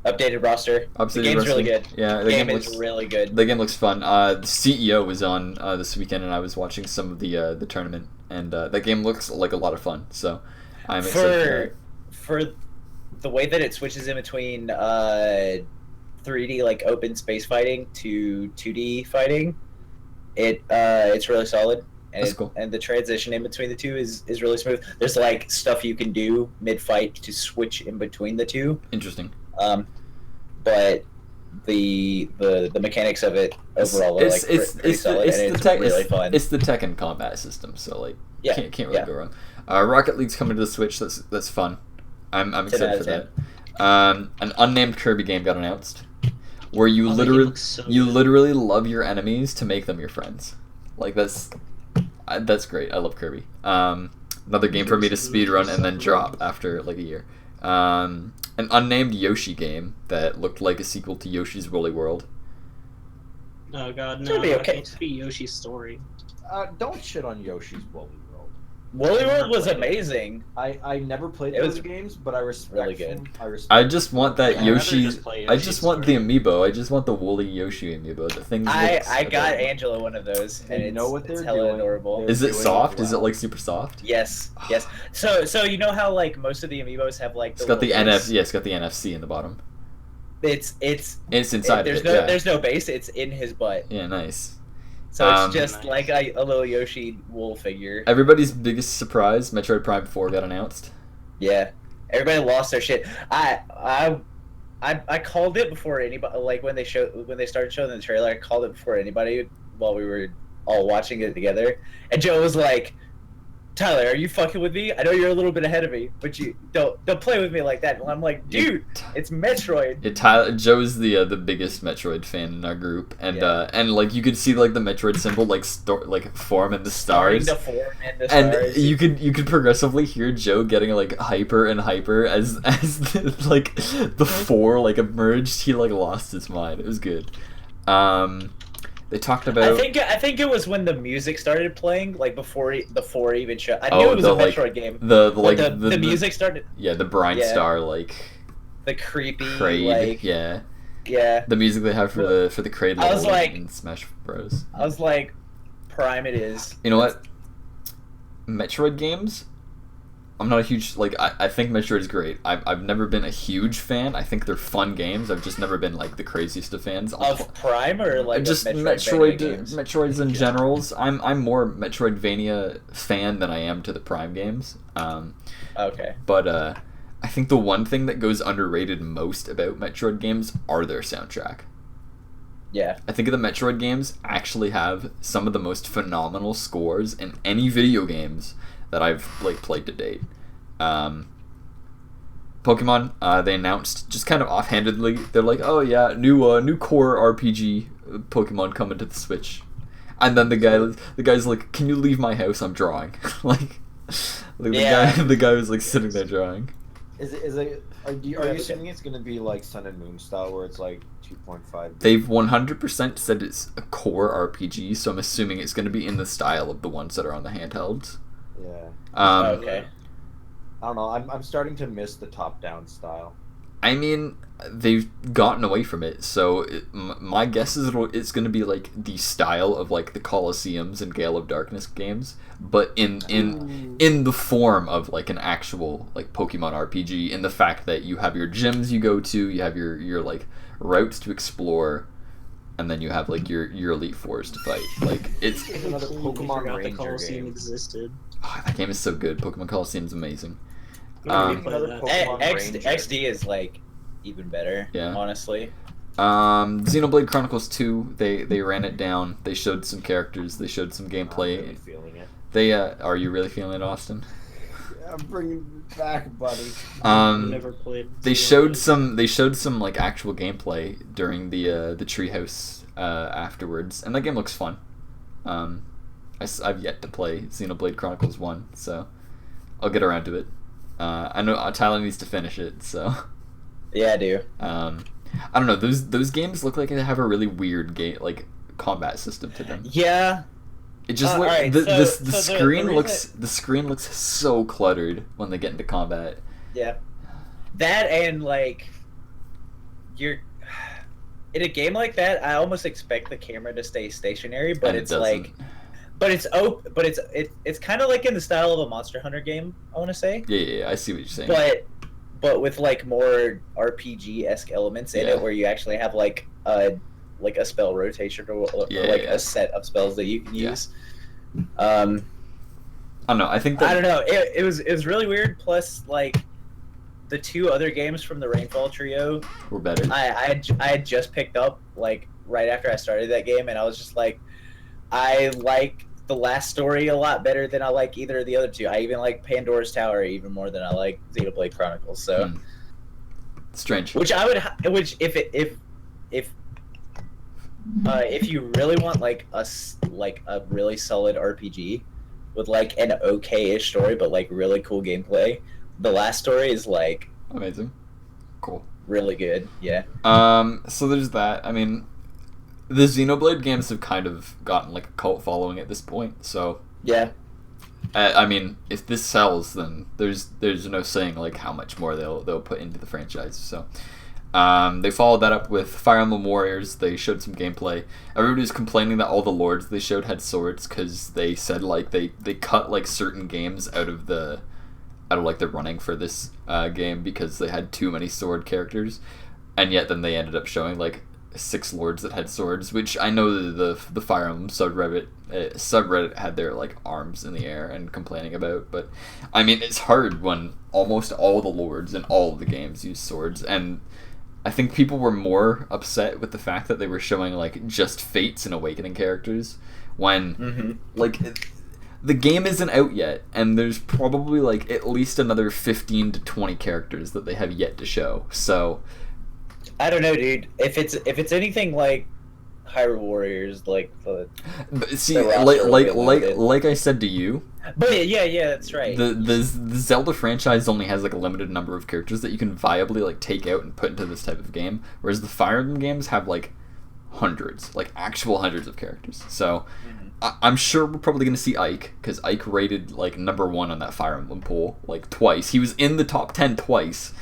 Updated roster. The game's really good. Yeah, The game is really good. The game looks fun. The CEO was on this weekend, and I was watching some of the tournament, and that game looks like a lot of fun. So I'm excited for the way that it switches in between 3D like open space fighting to 2D fighting. It's really solid. And That's cool. And the transition in between the two is really smooth. There's like stuff you can do mid fight to switch in between the two. Interesting. But the mechanics of it overall are like pretty solid, and it's really fun. It's the Tekken combat system, so like can't really yeah. go wrong. Rocket League's coming to the Switch. That's fun. I'm excited for 10. that. An unnamed Kirby game got announced, where you literally love your enemies to make them your friends. Like that's great. I love Kirby. Another game for me to speedrun and then drop after like a year. An unnamed Yoshi game that looked like a sequel to Yoshi's Woolly World. Oh god, no. It'll be okay. It to be Yoshi's story. Don't shit on Yoshi's Woolly World. Woolly World was amazing. I never played It those was games, but I respect really good. them. I just want that Yeah, Yoshi. I I just want the amiibo. I just want the woolly Yoshi amiibo. The thing. I got Angela one of those, and You know what they're it's hella doing. adorable. Is it doing soft? well. Is it like super soft? Yes, yes. So you know how like most of the amiibos have like It's got the little base? NFC. Yeah, it's got the NFC in the bottom. It's inside there's of it. no Yeah. there's no base. It's in his butt. Yeah, nice. So it's Nice. just like a little Yoshi wool figure. Everybody's biggest surprise: Metroid Prime 4 got announced. Yeah, everybody lost their shit. I called it before anybody. Like when they started showing the trailer, I called it before anybody while we were all watching it together. And Joe was like, "Tyler, are you fucking with me? I know you're a little bit ahead of me, but you don't play with me like that." And I'm like, "Dude, it's Metroid." Joe's the biggest Metroid fan in our group, and Yeah. and like you could see like the Metroid symbol like form in the stars. Starting to form in the And stars. you could progressively hear Joe getting like hyper and hyper as like the four like emerged. He like lost his mind. It was good. They talked about. I think it was when the music started playing, like before even show. I knew it was a Metroid game. The music started. Yeah, the Brine Yeah. Star like The creepy Kraid. like Yeah, yeah. the music they have for the Kraid I was level like- in Smash Bros. I was like, Prime it is. You know what? Metroid games. I'm not a huge like. I think Metroid is great. I've never been a huge fan. I think they're fun games. I've just never been like the craziest of fans. Of Prime or like just of games? Metroids in generals. I'm more Metroidvania fan than I am to the Prime games. Okay. But I think the one thing that goes underrated most about Metroid games are their soundtrack. Yeah. I think the Metroid games actually have some of the most phenomenal scores in any video games that I've like played to date. Pokemon, they announced just kind of offhandedly. They're like, "Oh yeah, new core RPG Pokemon coming to the Switch," and then the guy's like, "Can you leave my house? I'm drawing." like Yeah. the guy was like sitting there drawing. Are you assuming it's gonna be like Sun and Moon style, where it's like 2.5? They've 100% said it's a core RPG, so I'm assuming it's going to be in the style of the ones that are on the handhelds. Yeah. Um, Okay. I don't know. I'm starting to miss the top-down style. I mean, they've gotten away from it, so my guess is it's going to be like the style of like the Colosseums and Gale of Darkness games, but in the form of like an actual like Pokemon RPG, in the fact that you have your gyms you go to, you have your like routes to explore, and then you have like your Elite Fours to fight. Like it's another Pokemon Ranger the Colosseum game. existed. Oh, that game is so good. Pokemon Colosseum's amazing. Another Pokemon Ranger. XD is like even better. Yeah. Honestly. Xenoblade Chronicles 2, they ran it down. They showed some characters. They showed some gameplay. I'm really feeling it. They are you really feeling it, Austin? Yeah, I'm bringing it back, buddy. Never played. They showed some like actual gameplay during the treehouse afterwards, and that game looks fun. I've yet to play Xenoblade Chronicles 1, so I'll get around to it. I know Tyler needs to finish it, so. Yeah, I do. I don't know. Those games look like they have a really weird combat system to them. Yeah. It just right, the so screen the screen looks so cluttered when they get into combat. Yeah. That and like you're in a game like that, I almost expect the camera to stay stationary, but And it's like it's kind of like in the style of a Monster Hunter game, I want to say. Yeah, I see what you're saying. But with like more RPG-esque elements in it, where you actually have like a spell rotation or a set of spells that you can use. I don't know. I think that... I don't know. It was really weird. Plus, like the two other games from the Rainfall trio were better. I had just picked up like right after I started that game, and I was just like, I like the last story a lot better than I like either of the other two. I even like Pandora's Tower even more than I like Xenoblade Chronicles. So strange. Which if you really want like a really solid RPG with like an okay-ish story but like really cool gameplay, the last story is like amazing, cool, really good. Yeah. So there's that. I mean, the Xenoblade games have kind of gotten like a cult following at this point. So yeah. I mean, if this sells, then there's no saying like how much more they'll put into the franchise. So. They followed that up with Fire Emblem Warriors. They showed some gameplay. Everybody was complaining that all the lords they showed had swords because they said like they cut like certain games out of the running for this game because they had too many sword characters, and yet then they ended up showing like 6 lords that had swords, which I know the Fire Emblem subreddit had their like arms in the air and complaining about. But I mean, it's hard when almost all the lords in all of the games use swords, and I think people were more upset with the fact that they were showing like just Fates and Awakening characters when like the game isn't out yet, and there's probably like at least another 15 to 20 characters that they have yet to show. So I don't know, dude. If it's anything like Hyrule Warriors, like like I said to you. But yeah, that's right. The Zelda franchise only has like a limited number of characters that you can viably like take out and put into this type of game, whereas the Fire Emblem games have like hundreds, like actual hundreds of characters. So I'm sure we're probably gonna see Ike, because Ike rated like #1 on that Fire Emblem poll like twice. He was in the top 10 twice.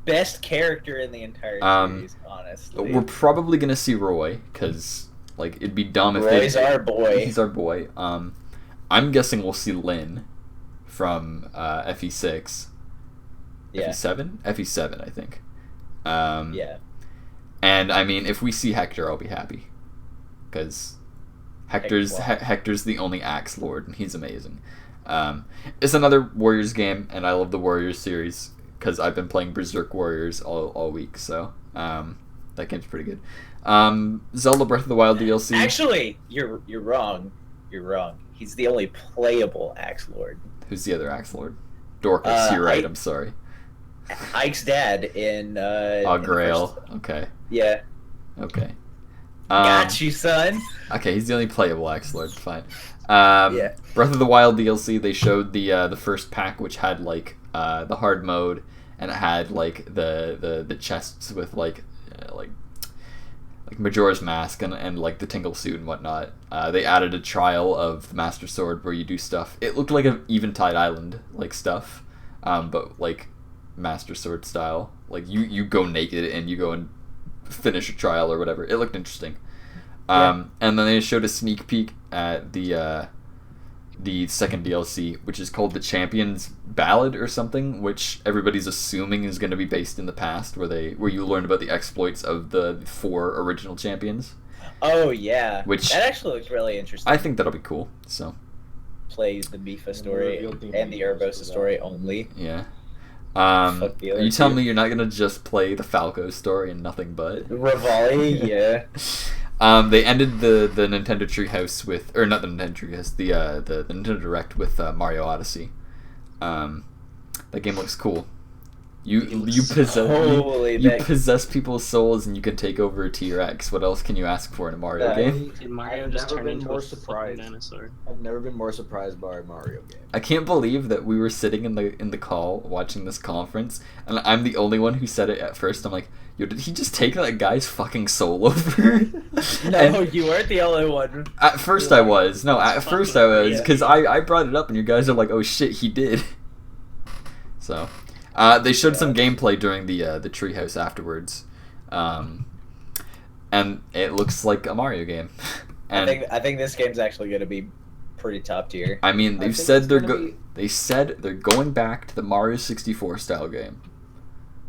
Best character in the entire series, honestly. We're probably gonna see Roy, because like it'd be dumb if Roy's our boy. He's our boy. I'm guessing we'll see Lynn from FE6. Yeah. FE7, I think. Yeah. And I mean, if we see Hector, I'll be happy, because Hector's the only Axe Lord, and he's amazing. It's another Warriors game, and I love the Warriors series because I've been playing Berserk Warriors all week. So that game's pretty good. Zelda Breath of the Wild DLC. Actually, you're wrong. You're wrong. He's the only playable Axe Lord. Who's the other Axe Lord? Dorcas. You're right. I'm sorry. Ike's dad in. Grail. Okay. Yeah. Okay. Got you, son. Okay, he's the only playable Axe Lord. Fine. Yeah. Breath of the Wild DLC. They showed the first pack, which had like the hard mode, and it had like the chests with like Majora's Mask and like the Tingle Suit and whatnot. They added a trial of the Master Sword where you do stuff. It looked like an Eventide Island like stuff, but like Master Sword style. Like you go naked and you go and finish a trial or whatever. It looked interesting. And then they showed a sneak peek at the second DLC, which is called the Champions Ballad or something, which everybody's assuming is going to be based in the past, where you learn about the exploits of the 4 original champions. Oh yeah, Which that actually looked really interesting. I think that'll be cool. So plays the Mifa story and the Urbosa story only. yeah. Fuck the Are other you telling two. me you're not gonna just play the Falco story and nothing but? Rivali, yeah. They ended the Nintendo Treehouse with, or not the Nintendo Treehouse, the Nintendo Direct with Mario Odyssey. That game looks cool. You possess people's souls and you can take over a T-Rex. What else can you ask for in a Mario game? Did Mario I've just never turn been into more a fucking surprised. dinosaur? I've never been more surprised by a Mario game. I can't believe that we were sitting in the call watching this conference, and I'm the only one who said it at first. I'm like, yo, did he just take that guy's fucking soul over? No, And you weren't the only one. at first I was. No, at first I was, Yeah. because I brought it up, and you guys are like, oh shit, he did. So, they showed some gameplay during the treehouse afterwards, and it looks like a Mario game. And I think this game's actually going to be pretty top tier. I mean, I they've think said it's they're gonna be- they said they're going back to the Mario 64 style game.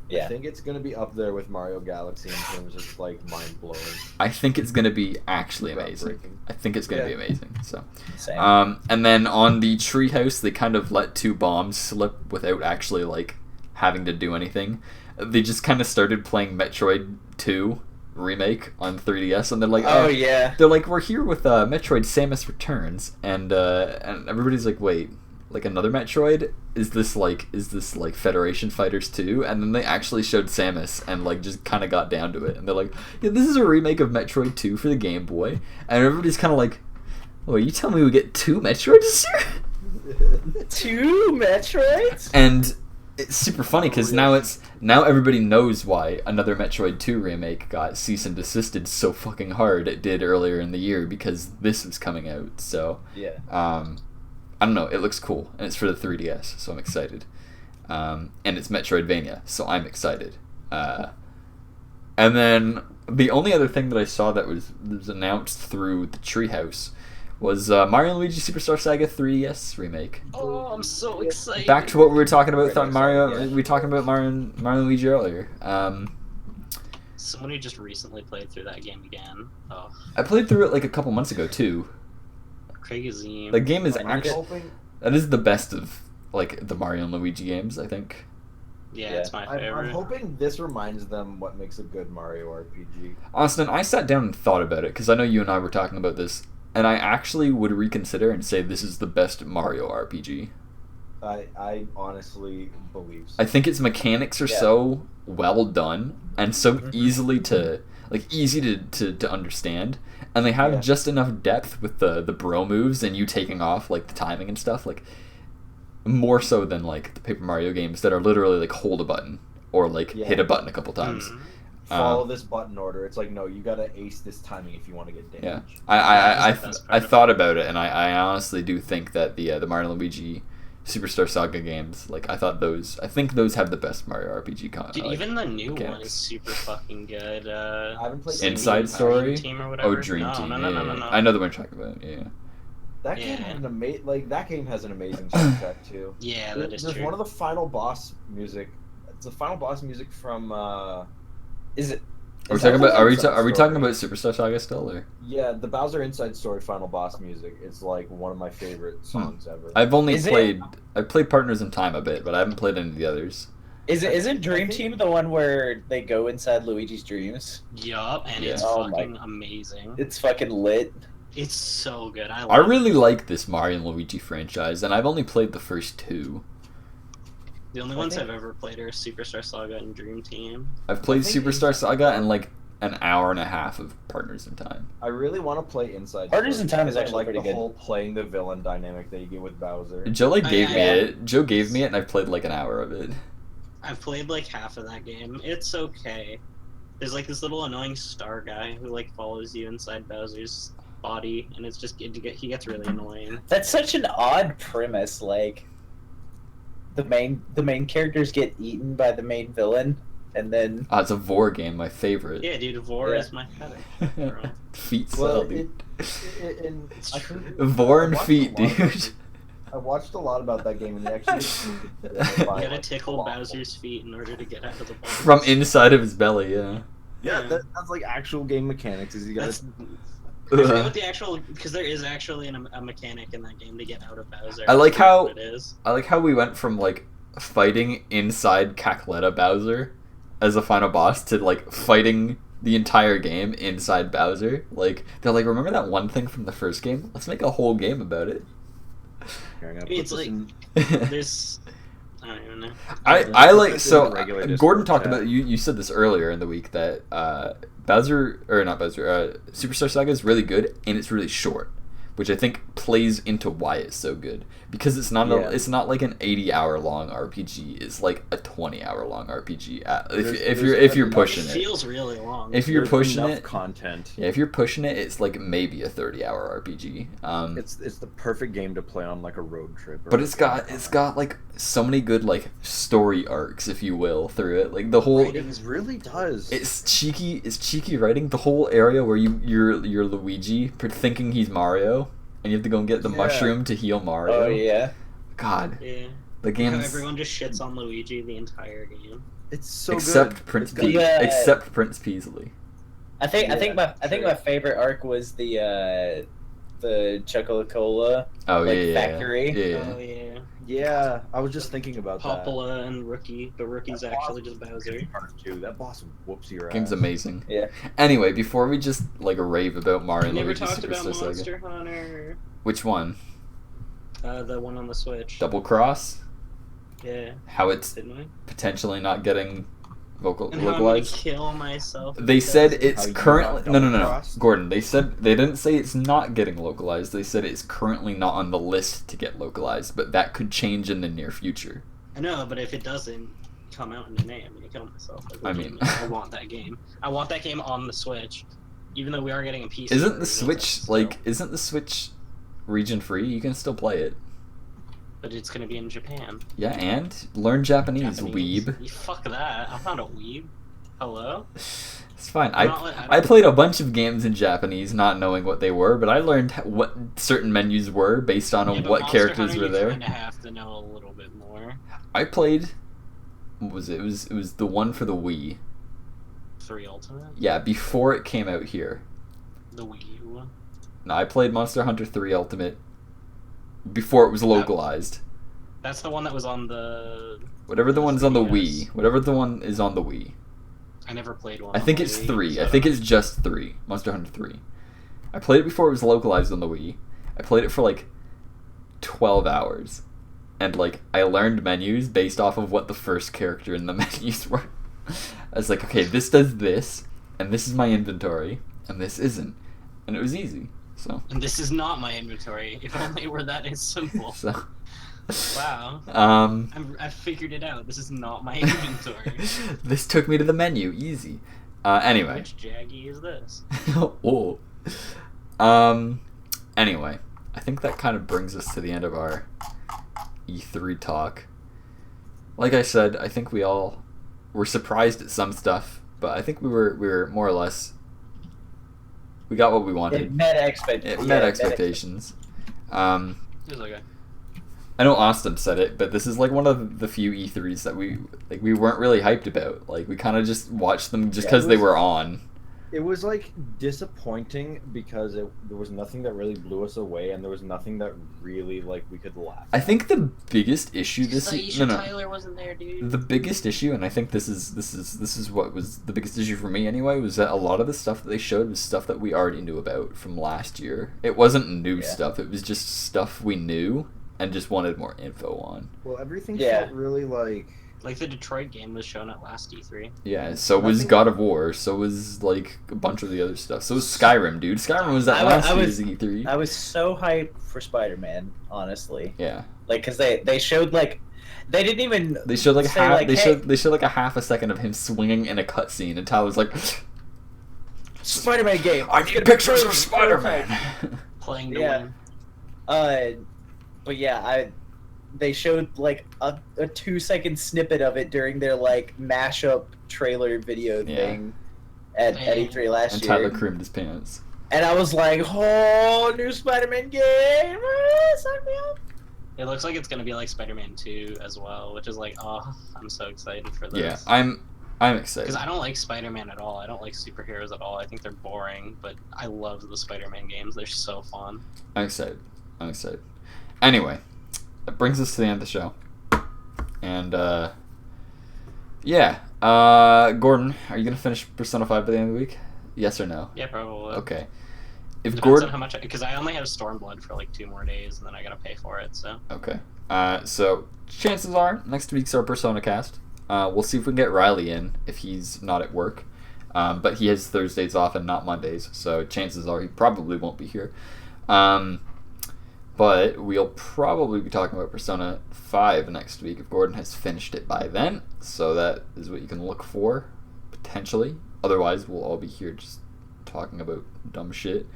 I Yeah. think it's gonna be up there with Mario Galaxy in terms of like mind blowing. I think it's gonna be actually amazing. Groundbreaking. I think it's gonna be Yeah. amazing. So, Same. and then on the treehouse, they kind of let 2 bombs slip without actually like having to do anything. They just kind of started playing Metroid 2 remake on 3DS, and they're like, Oh yeah. they're like, we're here with Metroid Samus Returns, and everybody's like, wait, like another Metroid? Is this like Federation Fighters 2? And then they actually showed Samus and like just kind of got down to it, and they're like, yeah, this is a remake of Metroid 2 for the Game Boy, and everybody's kind of like, oh, you tell me we get 2 Metroids this year? 2 Metroids? And it's super funny because now everybody knows why another Metroid 2 remake got cease and desisted so fucking hard it did earlier in the year, because this was coming out. So Yeah. I don't know, it looks cool, and it's for the 3DS, so I'm excited. And it's Metroidvania, so I'm excited. And then the only other thing that I saw that was announced through the Treehouse was Mario & Luigi Superstar Saga 3DS remake. Oh, I'm so excited. Back to what we were talking about with Very Mario. excited, yeah. We were talking about Mario and Luigi earlier. Someone who just recently played through that game again. Oh, I played through it like a couple months ago too. crazy. The game is I'm actually hoping. that is the best of like the Mario and Luigi games, I think. Yeah, Yeah. it's my favorite. I'm hoping this reminds them what makes a good Mario RPG. Austin, I sat down and thought about it because I know you and I were talking about this, and I actually would reconsider and say this is the best Mario RPG. I honestly believe so. I think its mechanics are Yeah. so well done and so Mhm. easy to understand, and they have Yeah. just enough depth with the bro moves and you taking off like the timing and stuff, like more so than like the Paper Mario games that are literally like hold a button or like Yeah. hit a button a couple times. Mhm. Follow this button order. It's like, no, you gotta ace this timing if you want to get Yeah, damage. I That's the best part of thought about it, and I honestly do think that the Mario and Luigi Superstar Saga games, like I think those have the best Mario RPG Dude, like, even the new one mechanics. is super fucking good. I haven't played Inside Dream Story? Team or whatever. Oh, Dream no, Team. No, yeah, no, no, yeah, no, no. I know the one you're talking about. Yeah. That game Yeah. had that game has an amazing soundtrack too. Yeah, that is There's true. one of the final boss music. It's the final boss music from. Is it? Are we Is that talking about? the Are we Inside talking Story? about Superstar Saga still? Or Yeah, the Bowser Inside Story final boss music is like one of my favorite songs ever. I've only Is it- played. I played Partners in Time a bit, but I haven't played any of the others. Isn't Dream think- Team the one where they go inside Luigi's dreams? Yup, and Yeah. it's Oh my- fucking amazing. It's fucking lit. It's so good. I I love really it. like this Mario and Luigi franchise, and I've only played the first 2. The only I ones think- I've ever played are Superstar Saga and Dream Team. I've played I think Superstar Inside- Saga and like an hour and a half of Partners in Time. I really want to play Inside. Partners Story in Time is because I actually like pretty the good. whole playing the villain dynamic that you get with Bowser. Joe like Oh, gave yeah, me yeah. it. Joe gave me it, and I've played like an hour of it. I've played like half of that game. It's okay. There's like this little annoying star guy who like follows you inside Bowser's body, and it's just he gets really annoying. That's such an odd premise. Like, the main characters get eaten by the main villain. and then It's a Vor game, my favorite. Yeah, dude, Vor is my fetish. Feet Well, cell, dude. It's I true. think Vor and I watched feet, a lot about dude. it. I watched a lot about that game, and they actually. You gotta tickle Bowser's feet in order to get out of the box. From inside of his belly, yeah. Yeah, that's like actual game mechanics. Is you gotta. I forget what the actual, because there is actually a mechanic in that game to get out of Bowser. I like how it is. I like how we went from like fighting inside Cackletta Bowser as a final boss to like fighting the entire game inside Bowser. Like they're like, remember that one thing from the first game? Let's make a whole game about it. It's like there's. I don't even know. I like so regular Gordon Discord talked chat. about you said this earlier in the week that Superstar Saga is really good and it's really short, which I think plays into why it's so good because it's not it's not like an 80-hour long RPG. It's like a 20-hour long RPG. If you're pushing It it, feels really long. if you're There's pushing enough it, content. yeah, if you're pushing it, it's like maybe a 30-hour RPG. It's the perfect game to play on like a road trip. But it's got like so many good like story arcs, if you will, through it. Like the whole It really does. it's cheeky writing. The whole area where you're Luigi thinking he's Mario and you have to go and get the mushroom to heal Mario. oh yeah, God. Yeah. The game's Everyone just shits on Luigi the entire game. It's so except good. Prince It's got- Yeah. except Prince Peasley. I think sure. my favorite arc was the Chocola Oh like, yeah, factory. Yeah. Oh yeah. Yeah, I was just thinking about that. Popola and Rookie, but Rookie's actually just Bowser. Part 2. That boss whoops your ass. Game's amazing. Yeah. Anyway, before we just like rave about Mario We and never Luigi talked about Superstar Saga, Monster Hunter. which one? The one on the Switch. Double Cross? Yeah, How it's didn't we? potentially not getting And how I'm gonna localized? kill myself. They because said of- it's How you currently got no. double-crossed? Gordon, they didn't say it's not getting localized. They said it's currently not on the list to get localized, but that could change in the near future. I know, but if it doesn't come out in the name, I'm gonna kill myself. Like, I mean- legitimately. I want that game. I want that game on the Switch, even though we are getting a PC. Isn't the version, Switch still- isn't the Switch region free? You can still play it. But it's gonna be in Japan. Yeah, and learn Japanese, weeb. You fuck that. I'm not a weeb. Hello? It's fine. I'm not like- I played a bunch of games in Japanese, not knowing what they were, but I learned what certain menus were based on Yeah, but what Monster characters Hunter, were there. You kinda have to know a little bit more. I played. What was it? It was the one for the Wii. 3 Ultimate? Yeah, before it came out here. The Wii U one? No, I played Monster Hunter 3 Ultimate before it was localized. That's the one that was on the... Whatever the one's on the 3DS. Wii. Whatever the one is on the Wii. I never played one. I on think the it's Wii, 3. so I think it's just 3. Monster Hunter 3. I played it before it was localized on the Wii. I played it for like 12 hours. And like I learned menus based off of what the first character in the menus were. I was like, okay, this does this, and this is my inventory, and this isn't. And it was easy. So And this is not my inventory. If only it were that simple. so Wow. I figured it out. This is not my inventory. this took me to the menu, easy. Anyway. Which Jaggy is this? Oh. Anyway, I think that kind of brings us to the end of our E3 talk. Like I said, I think we all were surprised at some stuff, but I think we were more or less, we got what we wanted. It met expectations. It met expectations. It was okay. I know Austin said it, but this is like one of the few E3s that we weren't really hyped about. Like we kind of just watched them just because they were on. It was like disappointing because there was nothing that really blew us away, and there was nothing that really like we could laugh. I think the biggest issue this Aisha Tyler wasn't there, dude. The biggest issue, and I think this is what was the biggest issue for me anyway, was that a lot of the stuff that they showed was stuff that we already knew about from last year. It wasn't new stuff; it was just stuff we knew and just wanted more info on. Well, everything felt really like the Detroit game was shown at last E3. Yeah, so was God of War, so was like a bunch of the other stuff. So was Skyrim, dude. Skyrim was at last year's E3. I was so hyped for Spider-Man, honestly. Yeah. Like, cause they showed like, they didn't even. They showed like say, like, they showed like a half a second of him swinging in a cutscene, and Tyler's like, Spider-Man game. I need pictures of Spider-Man. Playing to Yeah. win. But yeah, they showed like a 2-second snippet of it during their like mashup trailer video thing at E3 last and year. Tyler creamed his pants. And I was like, "Oh, new Spider-Man game! Sign me up!" It looks like it's gonna be like Spider-Man 2 as well, which is like, oh, I'm so excited for this. Yeah, I'm excited. Because I don't like Spider-Man at all. I don't like superheroes at all. I think they're boring, but I love the Spider-Man games. They're so fun. I'm excited. Anyway, that brings us to the end of the show. And, Gordon, are you going to finish Persona 5 by the end of the week? Yes or no? Yeah, probably. Okay. If Depends Gordon... on how much... Because I only have Stormblood for like 2 more days, and then I gotta pay for it, so... Okay. So, chances are, next week's our Persona cast. We'll see if we can get Riley in, if he's not at work. But he has Thursdays off and not Mondays, so chances are he probably won't be here. But we'll probably be talking about Persona 5 next week if Gordon has finished it by then. So that is what you can look for, potentially. Otherwise, we'll all be here just talking about dumb shit.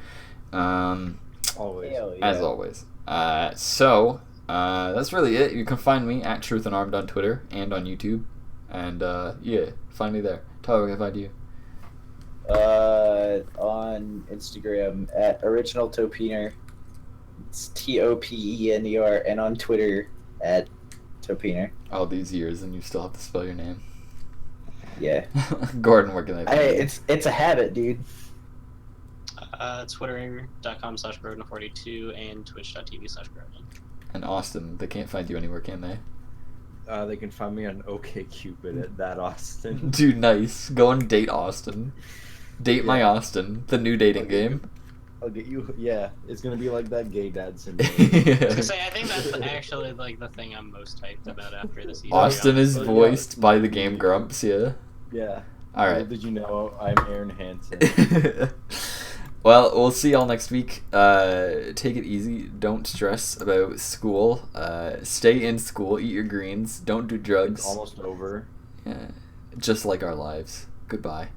Always. As always. So, that's really it. You can find me at Truth and Armed on Twitter and on YouTube. And, find me there. Tyler, where can I find you? On Instagram at Original Topiner. It's Topener, and on Twitter at Topiner. All these years, and you still have to spell your name. Yeah. Gordon, where can I find you? It's a habit, dude. Twitter.com/Grodin42 and Twitch.tv/Grodin. And Austin, they can't find you anywhere, can they? They can find me on OkCupid at that Austin. Dude, nice. Go and date Austin. Date my Austin, the new dating game. I'll get you. Yeah, it's gonna be like that gay dad syndrome. I was gonna say, I think that's actually like the thing I'm most hyped about after this season. Austin is Yeah. voiced by the Game Grumps, yeah. Yeah. All right. Did you know I'm Aaron Hansen? Well, we'll see y'all next week. Take it easy. Don't stress about school. Stay in school. Eat your greens. Don't do drugs. It's almost over. Yeah. Just like our lives. Goodbye.